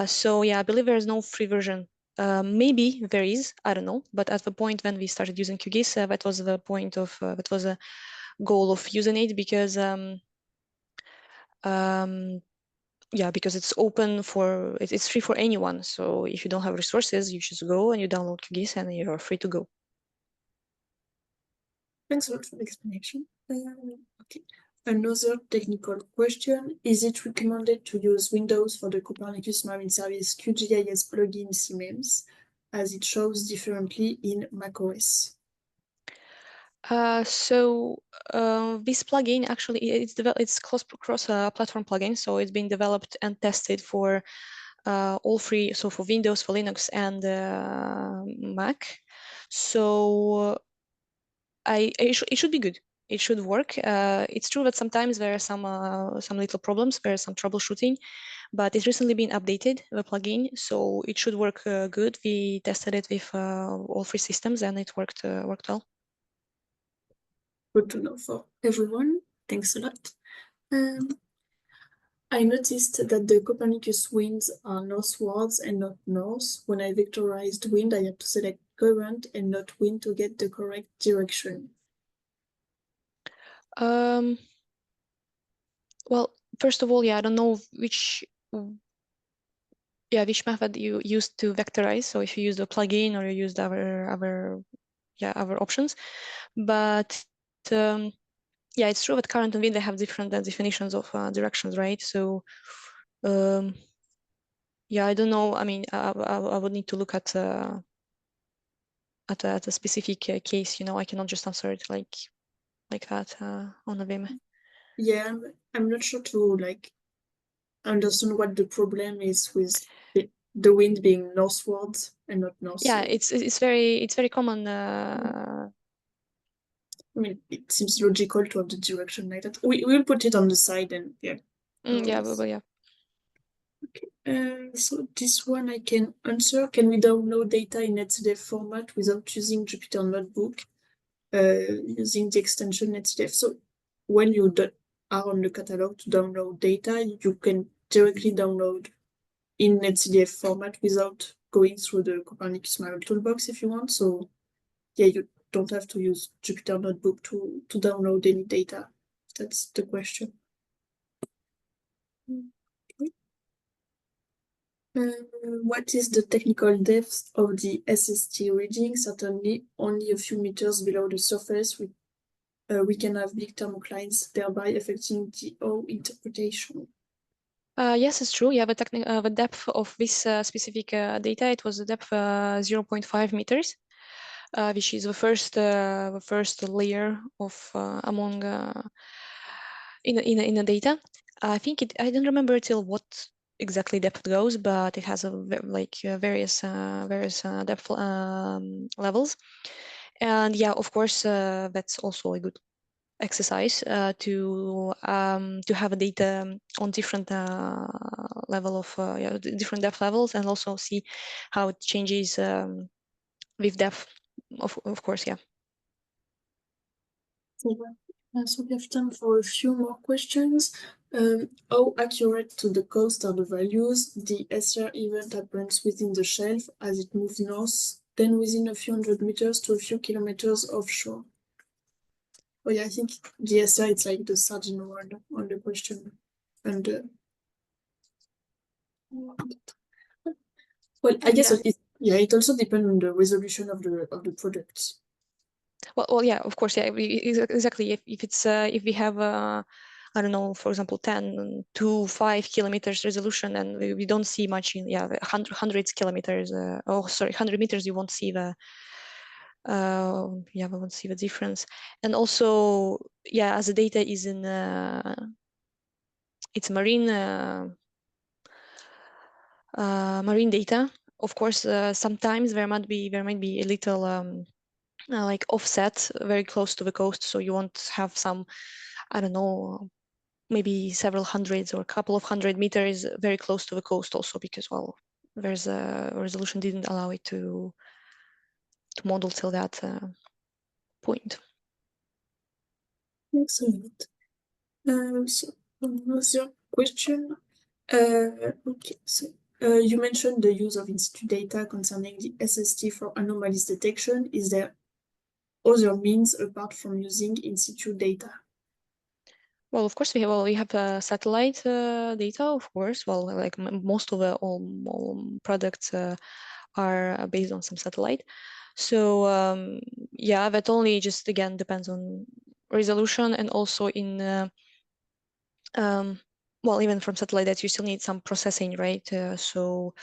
So yeah, I believe there is no free version. Maybe there is, I don't know. But at the point when we started using QGIS, that was the point of, that was a goal of using it, because yeah, because it's open for, it's free for anyone. So if you don't have resources, you just go and you download QGIS and you're free to go. Thanks a lot for the explanation. Okay. Another technical question. Is it recommended to use Windows for the Copernicus Marine Service QGIS plugin Siemens, as it shows differently in macOS? This plugin actually, it's cross-platform plugin, so it's been developed and tested for all three, so for Windows, for Linux, and Mac. So it should be good. It should work. It's true that sometimes there are some little problems, there is some troubleshooting, but it's recently been updated, the plugin, so it should work good. We tested it with all three systems, and it worked well. Good to know for everyone. Thanks a lot. I noticed that the Copernicus winds are northwards and not north. When I vectorized wind, I had to select current and not wind to get the correct direction. Well, first of all, yeah, I don't know which method you used to vectorize. So if you used a plugin or you used our options, but yeah, it's true that current and wind, they have different definitions of directions, right? So yeah, I don't know. I mean, I would need to look at a specific case. I cannot just answer it like that on a whim. Yeah, I'm not sure to understand what the problem is with the wind being northwards and not north. Yeah, it's very common. I mean, it seems logical to have the direction like that. We'll put it on the side and yeah. Yeah, yeah. Okay. So this one I can answer. Can we download data in NetCDF format without using Jupyter Notebook, using the extension NetCDF? So when you are on the catalog to download data, you can directly download in NetCDF format without going through the Copernicus Marine Toolbox if you want. So yeah, you don't have to use Jupyter Notebook to download any data. That's the question. Okay. What is the technical depth of the SST reading? Certainly only a few meters below the surface. We can have big thermoclines, thereby affecting the O interpretation. Yes, it's true. Yeah, the depth of this specific data, it was the depth 0.5 meters, which is the first layer of among in the data. I think I don't remember till what exactly depth goes, but it has various depth levels, and yeah, of course, that's also a good exercise to have a data on different level of different depth levels, and also see how it changes with depth. Of course, yeah. So we have time for a few more questions. How accurate to the coast are the values? The SR event happens within the shelf as it moves north, then within a few hundred meters to a few kilometers offshore. Oh yeah, I think GSR, it's like the Sargent word on the question. And well, I guess it also depends on the resolution of the product. Well, yeah, of course, yeah, exactly. If it's if we have I don't know, for example, 10 to 5 kilometers resolution, and we don't see much in hundreds kilometers. 100 meters, you won't see the we won't see the difference. And also, yeah, as the data is in it's marine marine data. Of course, sometimes there might be a little like offset very close to the coast, so you won't have some, I don't know, maybe several hundreds or a couple of 100 meters very close to the coast, also because, well, there's a resolution didn't allow it to model till that point. Excellent. So another question. Okay, so you mentioned the use of in-situ data concerning the SST for anomalies detection. Is there other means apart from using in-situ data? Well, of course, we have satellite data, of course. Well, like most of all products are based on some satellite. So yeah, that only just again depends on resolution, and also in well, even from satellite that you still need some processing, right? So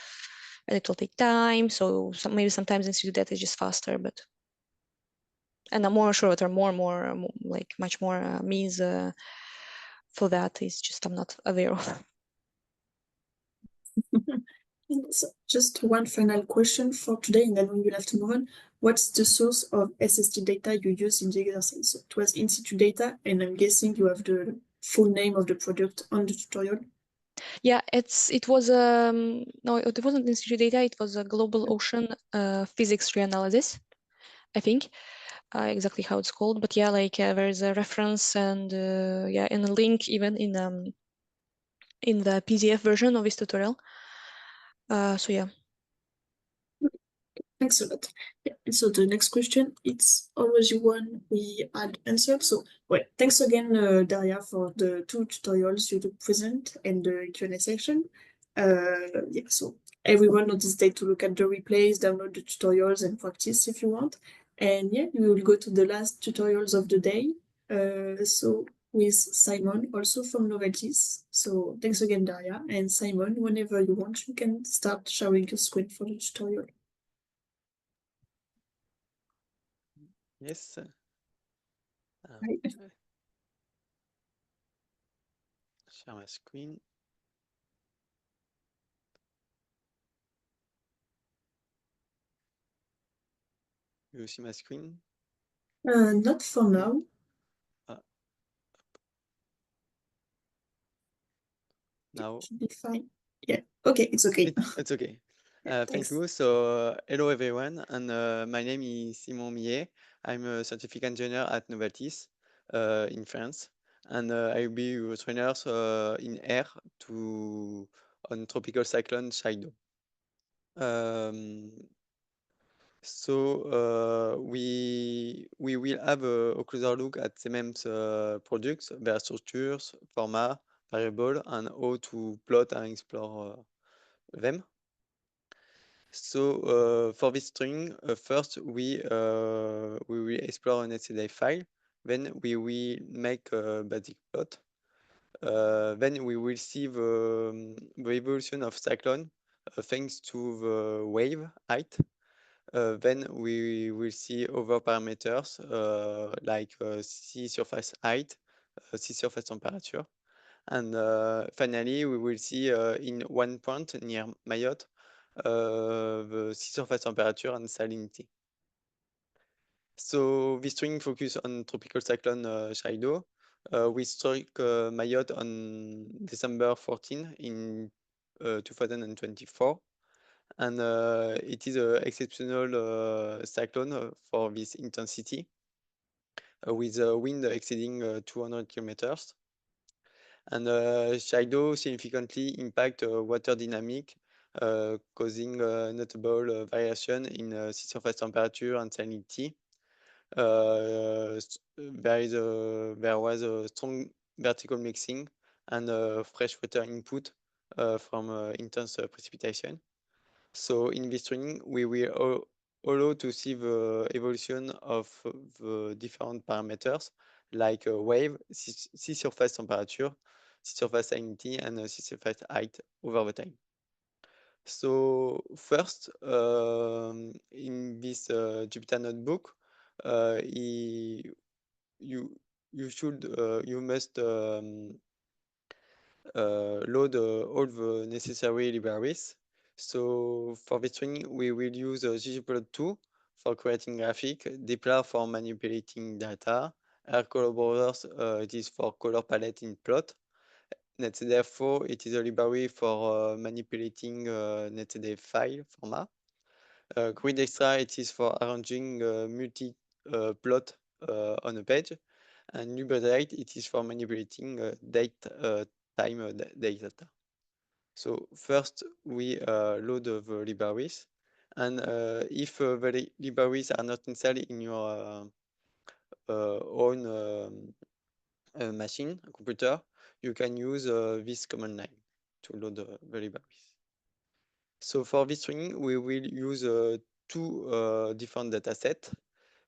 and it will take time. So maybe sometimes in-situ data is just faster, but and I'm more sure there are more like much more means for that. Is just I'm not aware of. So just one final question for today, and then we will have to move on. What's the source of SST data you use in the exercise? So it was in-situ data, and I'm guessing you have the full name of the product on the tutorial. Yeah, it was no, it wasn't in-situ data. It was a global ocean physics reanalysis, I think, exactly how it's called. But yeah, like there's a reference and yeah, and a link even in the PDF version of this tutorial. So yeah. Thanks a lot. Yeah, and so the next question, it's already one we had answered. So, well, thanks again, Daria, for the 2 tutorials you did present and the Q&A section. Yeah, so everyone not hesitate to look at the replays, download the tutorials, and practice if you want. And yeah, we will go to the last tutorials of the day. So with Simon, also from Novelties. So thanks again, Daria. And Simon, whenever you want, you can start sharing your screen for the tutorial. Yes. Share my screen. You see my screen? Not for now. Now Should be fine. Yeah. Okay, it's okay. it's okay. Thank Thanks. you. So, hello everyone, and my name is Simon Millet. I'm a scientific engineer at Novartis in France, and I'll be your trainer in air on tropical cyclone Chido. Um, we will have a closer look at CMM's products, their structures, format, variable, and how to plot and explore them. So for this string, first we will explore an SCD file. Then we will make a basic plot. Then we will see the evolution of cyclone thanks to the wave height. Then we will see other parameters like sea surface height, sea surface temperature. And finally, we will see in one point near Mayotte the sea surface temperature and salinity. So this string focus on tropical cyclone Chido. We struck Mayotte on December 14 in 2024. And it is an exceptional cyclone for this intensity with a wind exceeding 200 kilometers. And Chido significantly impact water dynamic, causing notable variation in sea surface temperature and salinity. There was a strong vertical mixing and freshwater input from intense precipitation. So in this training, we will allow to see the evolution of the different parameters like wave, sea surface temperature, sea surface salinity, and sea surface height over the time. So first, in this Jupyter notebook, you must load all the necessary libraries. So for this training, we will use ggplot2 for creating graphic, Dplyr for manipulating data, rColorBrowser it is for color palette in plot, netcdf4 it is a library for manipulating netcdf file format, GridExtra it is for arranging multi plot on a page, and NuBudget it is for manipulating date time data. So first we load the libraries, and if the libraries are not installed in your own machine, computer, you can use this command line to load the libraries. So for this training, we will use two different datasets.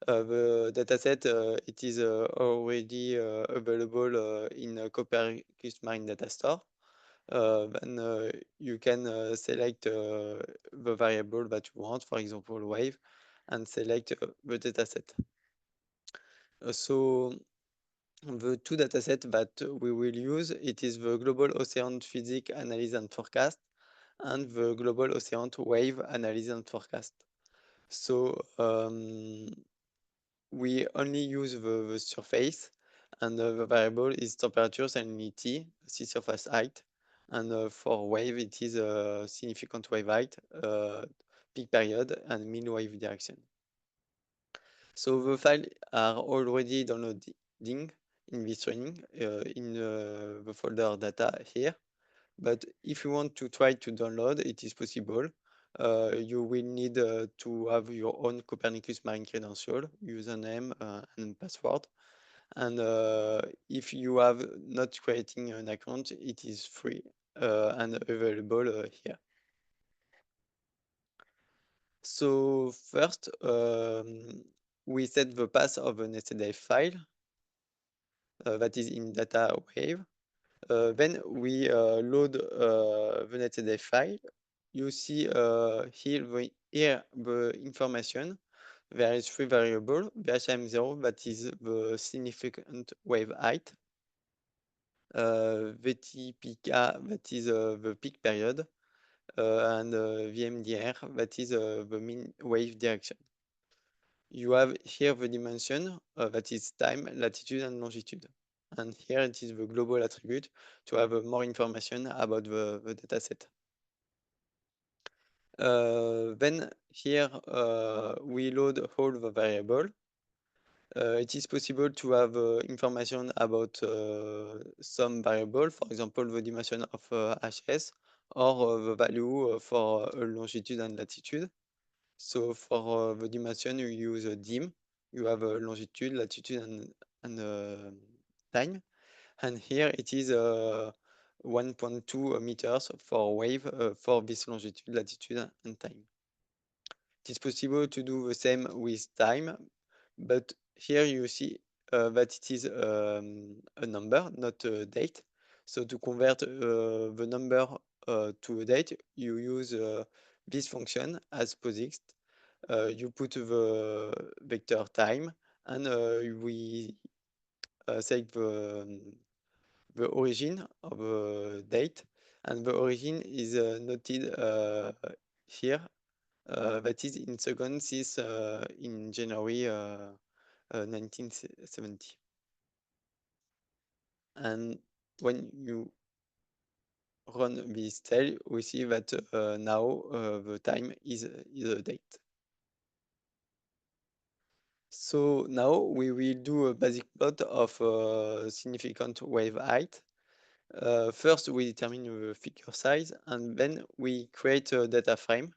The dataset it is already available in Copernicus Marine Data Store. Then you can select the variable that you want, for example, wave, and select the dataset. So the two datasets that we will use, it is the Global Ocean Physics Analysis and Forecast and the Global Ocean Wave Analysis and Forecast. So we only use the surface, and the variable is temperature, salinity, sea surface height, and for wave it is a significant wave height, peak period, and mean wave direction. So the files are already downloading in this training in the folder data here. But if you want to try to download, it is possible. You will need to have your own Copernicus Marine credential, username and password. And if you have not creating an account, it is free and available here. So first, we set the path of an SDF file that is in data wave. Then we load the netcdf file. You see here the information. There is three variables: VHM0, that is the significant wave height, VTPK, that is the peak period, and VMDR, that is the mean wave direction. You have here the dimension, that is time, latitude, and longitude. And here it is the global attribute to have more information about the data set. Then here we load all the variable. It is possible to have information about some variable, for example, the dimension of HS or the value for longitude and latitude. So for the dimension, you use a dim. You have a longitude, latitude, and time. And here it is 1.2 meters for wave for this longitude, latitude, and time. It is possible to do the same with time, but here you see that it is a number, not a date. So to convert the number to a date, you use this function as POSIX. You put the vector time, and we take the origin of the date, and the origin is noted here. That is in seconds is in January 1970. And when you run this tale, we see that now the time is a date. So now we will do a basic plot of significant wave height. First, we determine the figure size, and then we create a data frame.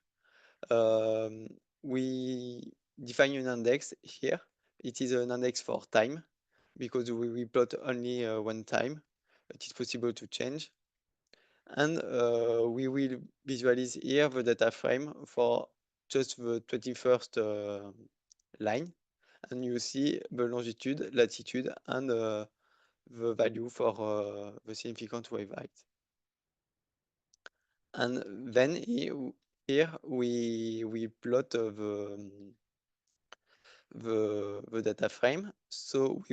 We define an index here. It is an index for time, because we plot only one time. It is possible to change. And we will visualize here the data frame for just the 21st line. And you see the longitude, latitude, and the value for the significant wave height. And then here we plot the data frame. So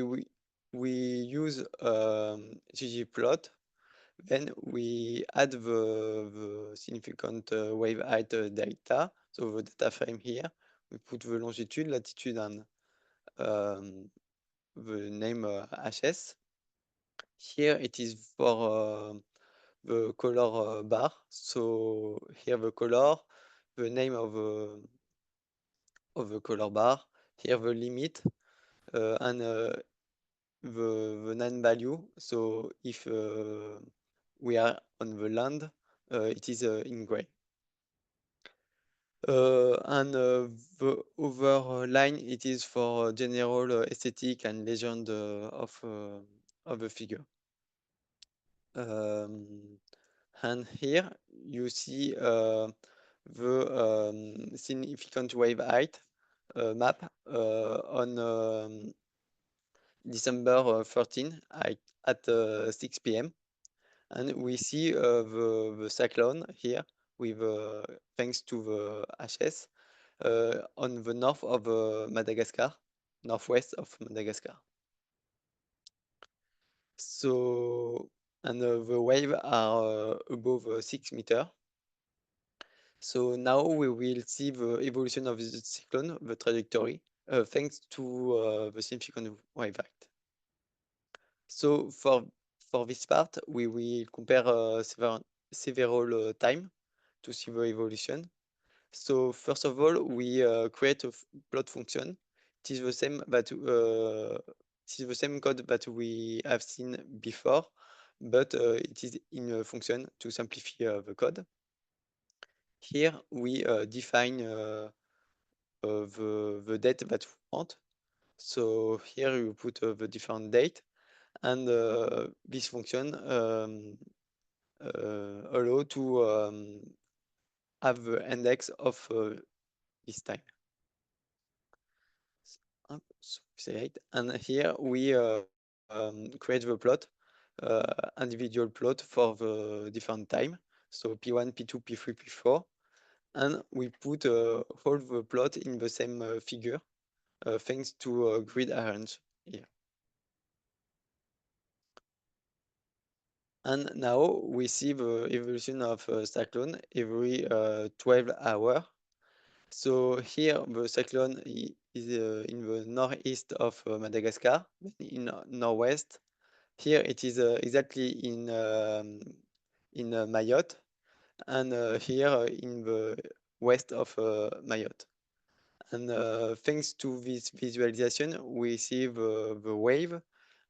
we use ggplot. Then we add the significant wave height data. So the data frame here, we put the longitude, latitude, and the name HS. Here it is for the color bar. So here the color, the name of the color bar, here the limit, and the non value. So if we are on the land, it is in gray. And the other line, it is for general aesthetic and legend of the figure. And here you see the significant wave height map on December 13 at 6 p.m. And we see the cyclone here with thanks to the HS on the north of Madagascar, northwest of Madagascar. So, and the wave are above 6 meters. So now we will see the evolution of the cyclone, the trajectory, thanks to the significant wave height. So for this part, we will compare several time to see the evolution. So first of all, we create a plot function. It is the same that it is the same code that we have seen before, but it is in a function to simplify the code. Here we define the date that we want. So here you put the different date, and this function allow to have the index of this time. And here we create the plot, individual plot for the different time. So P1, P2, P3, P4. And we put all the plot in the same figure, thanks to grid arrange here. And now we see the evolution of cyclone every 12 hours. So here the cyclone is in the northeast of Madagascar, in northwest. Here it is exactly in Mayotte, and here in the west of Mayotte. And thanks to this visualization, we see the wave,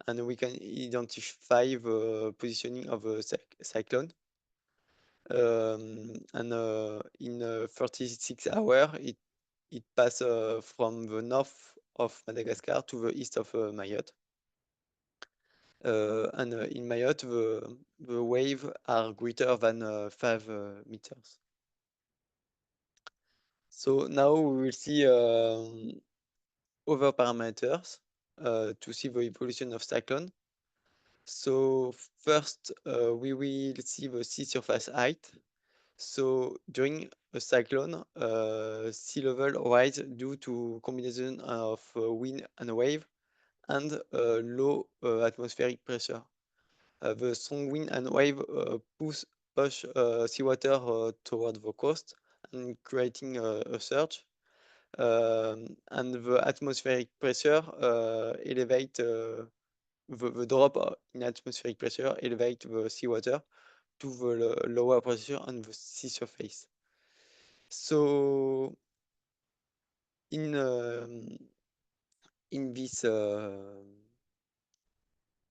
and we can identify the positioning of the cyclone. And in 36 hours, it passes from the north of Madagascar to the east of Mayotte. And in Mayotte, the waves are greater than 5 meters. So now we will see other parameters to see the evolution of cyclone. So first, we will see the sea surface height. So during a cyclone, sea level rise due to combination of wind and wave and low atmospheric pressure. The strong wind and wave push seawater toward the coast and creating a surge. And the atmospheric pressure elevate the drop in atmospheric pressure elevate the seawater to the lower pressure on the sea surface. So in this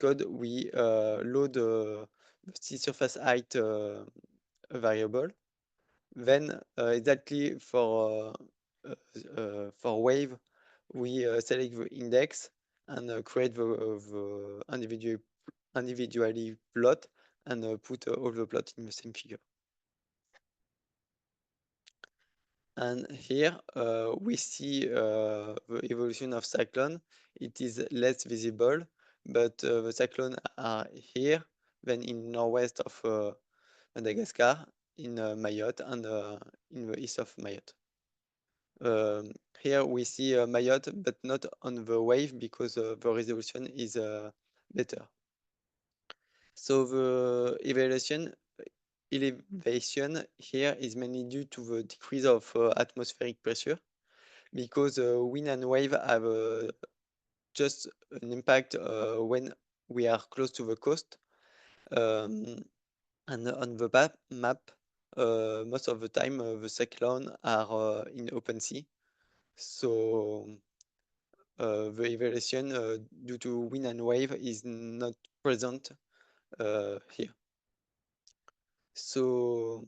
code, we load the sea surface height variable. Then exactly for wave, we select the index and create the individually plot and put all the plot in the same figure. And here we see the evolution of cyclone. It is less visible, but the cyclone are here, then in northwest of Madagascar, in Mayotte, and in the east of Mayotte. Here we see Mayotte, but not on the wave because the resolution is better. So the elevation here is mainly due to the decrease of atmospheric pressure because wind and wave have just an impact when we are close to the coast. And on the map, most of the time the cyclones are in open sea. So the evaluation due to wind and wave is not present here. So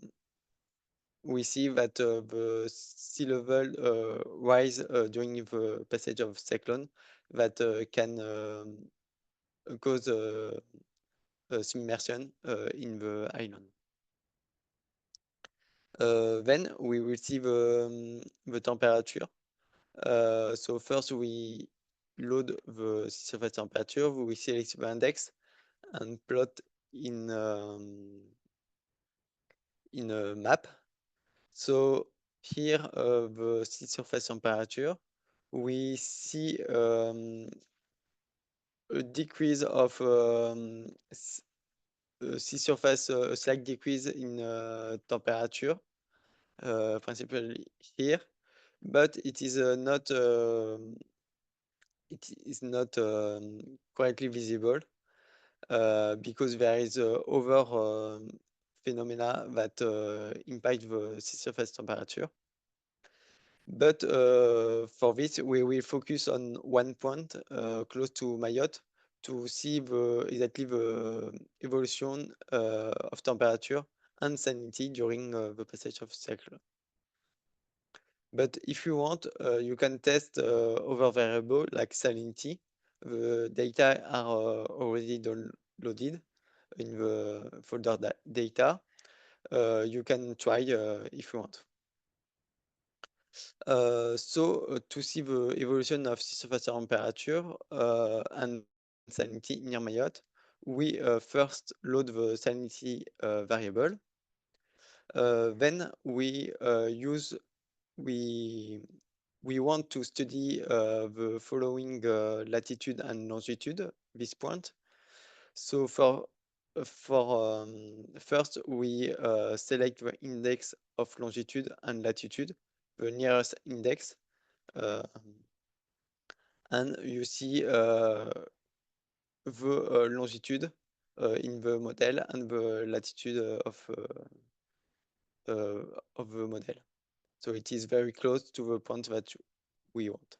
we see that the sea level rise during the passage of cyclone that can cause submersion in the island. Then we will see the temperature. So first we load the sea surface temperature, we select the index and plot in a map. So here the sea surface temperature, we see a decrease of sea surface, a slight decrease in temperature, principally here, but it is not correctly visible because there is other phenomena that impact the sea surface temperature. But for this, we will focus on one point close to Mayotte to see exactly the evolution of temperature and salinity during the passage of cycle. But if you want, you can test other variable like salinity. The data are already downloaded in the folder data. You can try if you want. To see the evolution of sea surface temperature and salinity near Mayotte, we first load the salinity variable. Then we want to study the following latitude and longitude, this point. So for first, we select the index of longitude and latitude the nearest index, and you see the longitude in the model and the latitude of the model. So it is very close to the point that we want.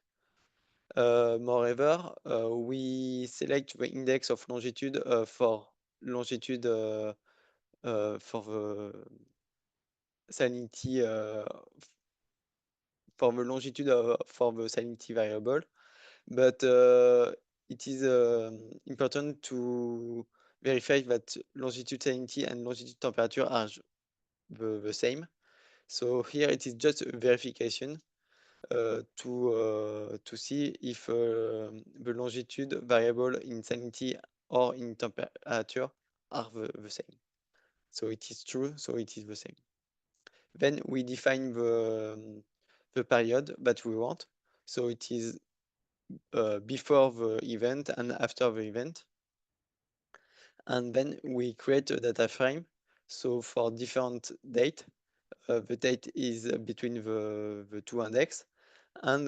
Moreover, we select the index of longitude for longitude for the salinity for the longitude for the salinity variable, but it is important to verify that longitude salinity and longitude temperature are the same. So here it is just a verification to see if the longitude variable in salinity or in temperature are the same. So it is true, so it is the same. Then we define the period that we want. So it is before the event and after the event. And then we create a data frame. So for different date, the date is between the two index, and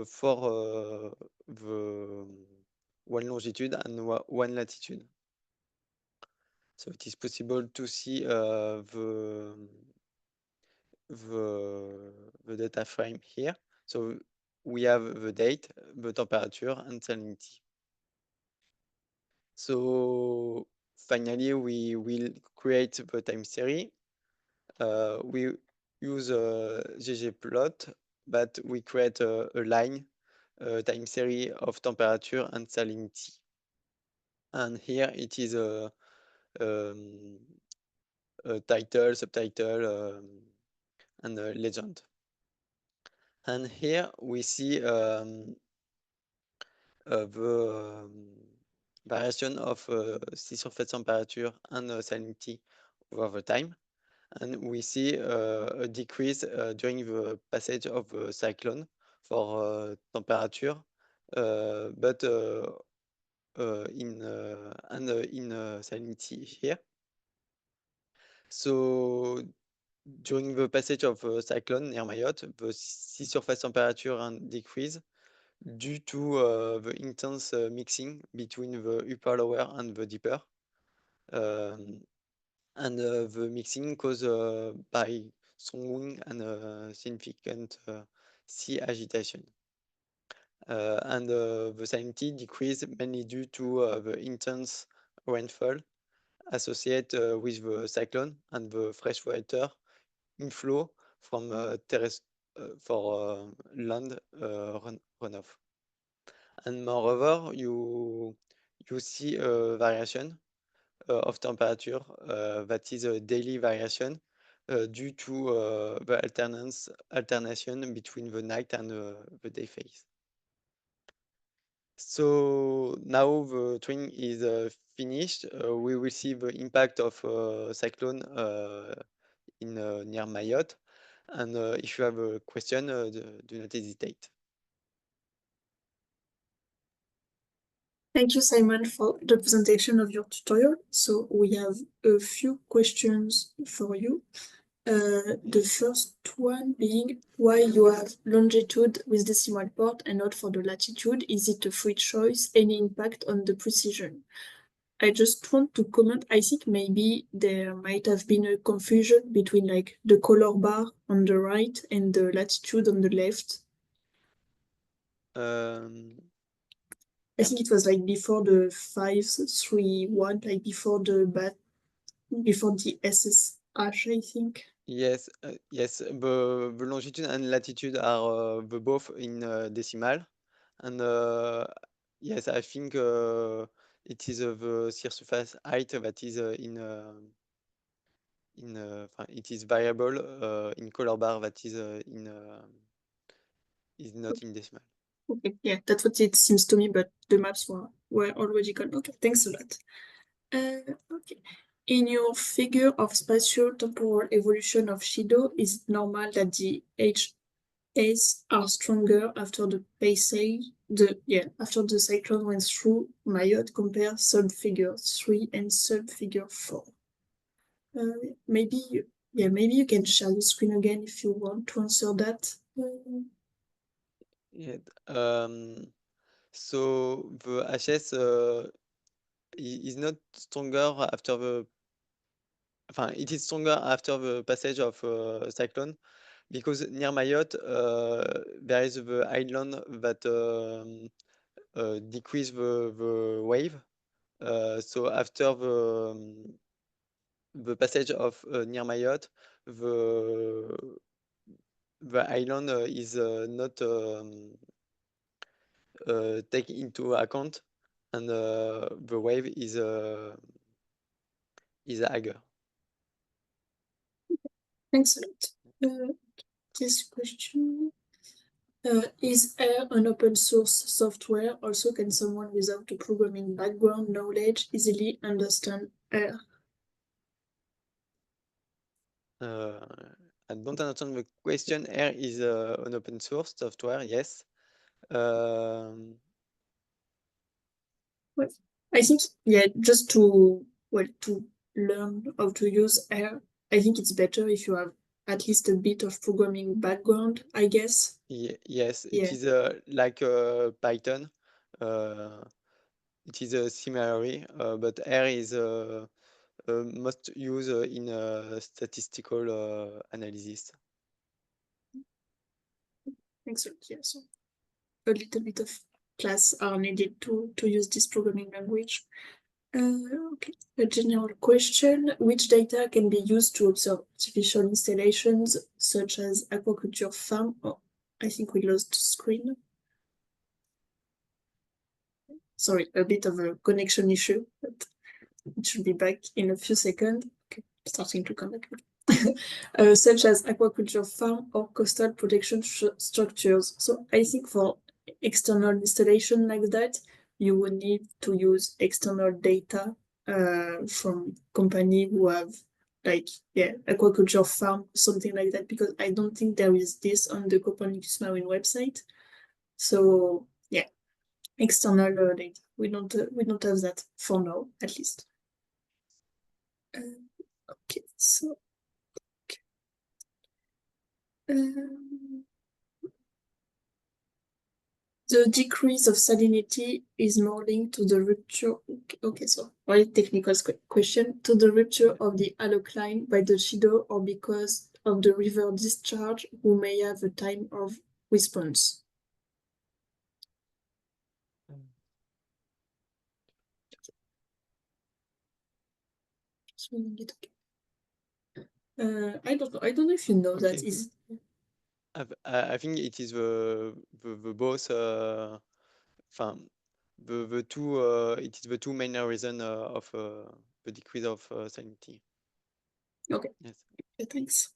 for the one longitude and one latitude. So it is possible to see the data frame here. So we have the date, the temperature, and salinity. So finally, we will create the time series. We use a ggplot, but we create a line, time series of temperature and salinity. And here it is a title, subtitle, and a legend. And here we see the variation of sea surface temperature and salinity over the time. And we see a decrease during the passage of the cyclone for temperature, but in salinity here. So during the passage of a cyclone near Mayotte, the sea surface temperature decrease due to the intense mixing between the upper lower and the deeper. And the mixing caused by strong wind and significant sea agitation. And the salinity decreased mainly due to the intense rainfall associated with the cyclone and the freshwater inflow from terrace for land runoff. And moreover, you see a variation of temperature that is a daily variation due to the alternation between the night and the day phase. So now the training is finished. We will see the impact of cyclone in near Mayotte. And if you have a question, do not hesitate. Thank you, Simon, for the presentation of your tutorial. So we have a few questions for you. The first one being why you have longitude with decimal point and not for the latitude. Is it a free choice? Any impact on the precision? I just want to comment, I think maybe there might have been a confusion between like the color bar on the right and the latitude on the left. I think it was like before the 531, like before the SSH, I think. Yes, yes. The longitude and latitude are the both in decimal, and yes, I think it is the sea surface height that is it is variable in color bar that is not in decimal. Okay, yeah, that's what it seems to me, but the maps were already gone. Okay, thanks a lot. Okay. In your figure of spatial temporal evolution of Shido, is it normal that the HS are stronger after the after the cyclone went through Mayotte compare sub-figure 3 and sub-figure 4? Maybe you can share the screen again if you want to answer that. Yeah. So the HS is not stronger after the. It is stronger after the passage of cyclone because near Mayotte there is the island that decrease the wave. So after the passage of near Mayotte, the island is not take into account, and the wave is higher. Thanks a lot. This question. Is R an open source software? Also, can someone without a programming background knowledge easily understand R? I don't understand the question. R is an open source software, yes. Well, I think, yeah, just to learn how to use R, I think it's better if you have at least a bit of programming background, I guess. Yes, Yeah. it is like Python. It is a similarly, but R is most used in statistical analysis. Thanks a lot. Yeah, so a little bit of class are needed to use this programming language. Okay, a general question. Which data can be used to observe artificial installations such as aquaculture farm? Oh, I think we lost screen. Sorry, a bit of a connection issue, but it should be back in a few seconds. Okay, starting to come back. Such as aquaculture farm or coastal protection structures. So I think for external installation like that, you will need to use external data from company who have aquaculture farm, something like that, because I don't think there is this on the Copernicus Marine website. So yeah, external data. We don't have that for now, at least. Okay, so the decrease of salinity is more linked to the rupture. Okay, so very technical question. To the rupture of the halocline by the Chido or because of the river discharge, who may have a time of response. I don't know. I don't know if you know Okay. that is. I think it is the both. The two. It is the two main reason of the decrease of salinity. Okay. Yes. Thanks.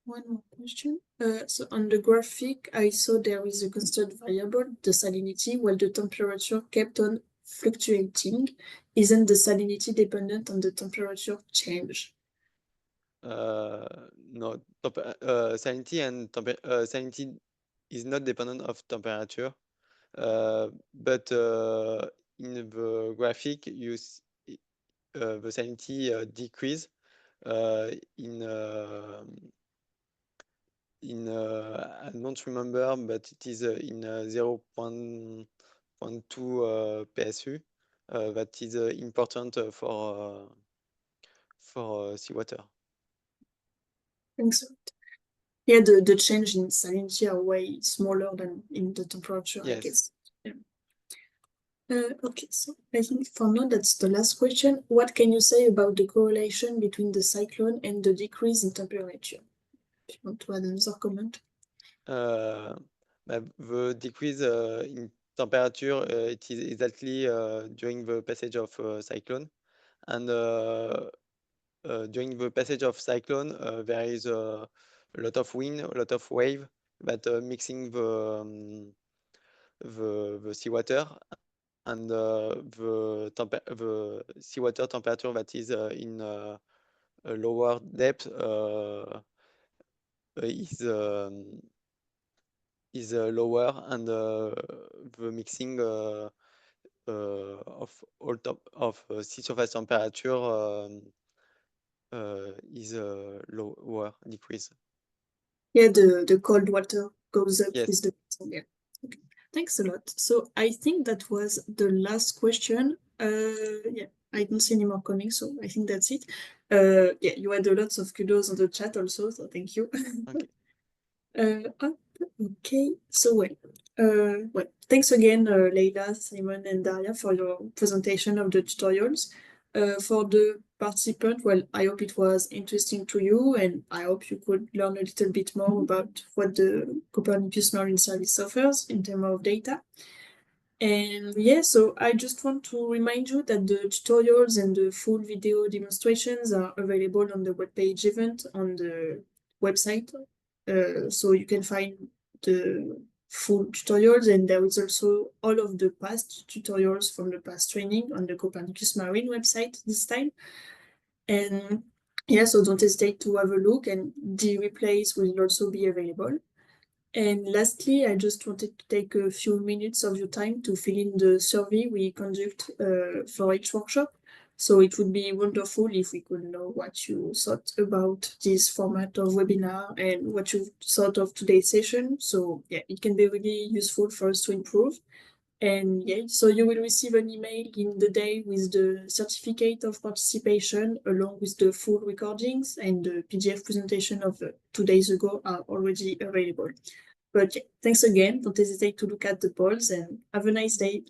One more question. So on the graphic, I saw there is a constant variable, the salinity, while the temperature kept on fluctuating. Isn't the salinity dependent on the temperature change? No, salinity and salinity is not dependent of temperature, but in the graphic, the salinity decrease in I don't remember, but it is in 0.2 PSU. That is important for seawater. Thanks. Yeah, the change in salinity are way smaller than in the temperature, I Yes. guess. Yeah. Okay, so I think for now that's the last question. What can you say about the correlation between the cyclone and the decrease in temperature? If you want to add another comment. The decrease in temperature, it is exactly during the passage of cyclone. And during the passage of cyclone, there is a lot of wind, a lot of wave that mixing the seawater, and the seawater temperature that is in a lower depth is lower, and the mixing of all sea surface temperature is lower, decrease. Yeah, the cold water goes up Yes. with the yeah. Okay. Thanks a lot. So I think that was the last question. Yeah, I don't see any more coming, so I think that's it. Yeah, you had a lot of kudos on the chat also, so thank you. Okay. Okay, so well, thanks again, Leila, Simon, and Daria for your presentation of the tutorials. For the participant, well, I hope it was interesting to you, and I hope you could learn a little bit more about what the Copernicus Marine Service offers in terms of data. And yeah, so I just want to remind you that the tutorials and the full video demonstrations are available on the webpage event on the website. So you can find the full tutorials, and there is also all of the past tutorials from the past training on the Copernicus Marine website this time. And yeah, so don't hesitate to have a look, and the replays will also be available. And lastly, I just wanted to take a few minutes of your time to fill in the survey we conduct for each workshop. So it would be wonderful if we could know what you thought about this format of webinar and what you thought of today's session. So yeah, it can be really useful for us to improve. And yeah, so you will receive an email in the day with the certificate of participation along with the full recordings, and the PDF presentation of 2 days ago are already available. But yeah, thanks again. Don't hesitate to look at the polls, and have a nice day.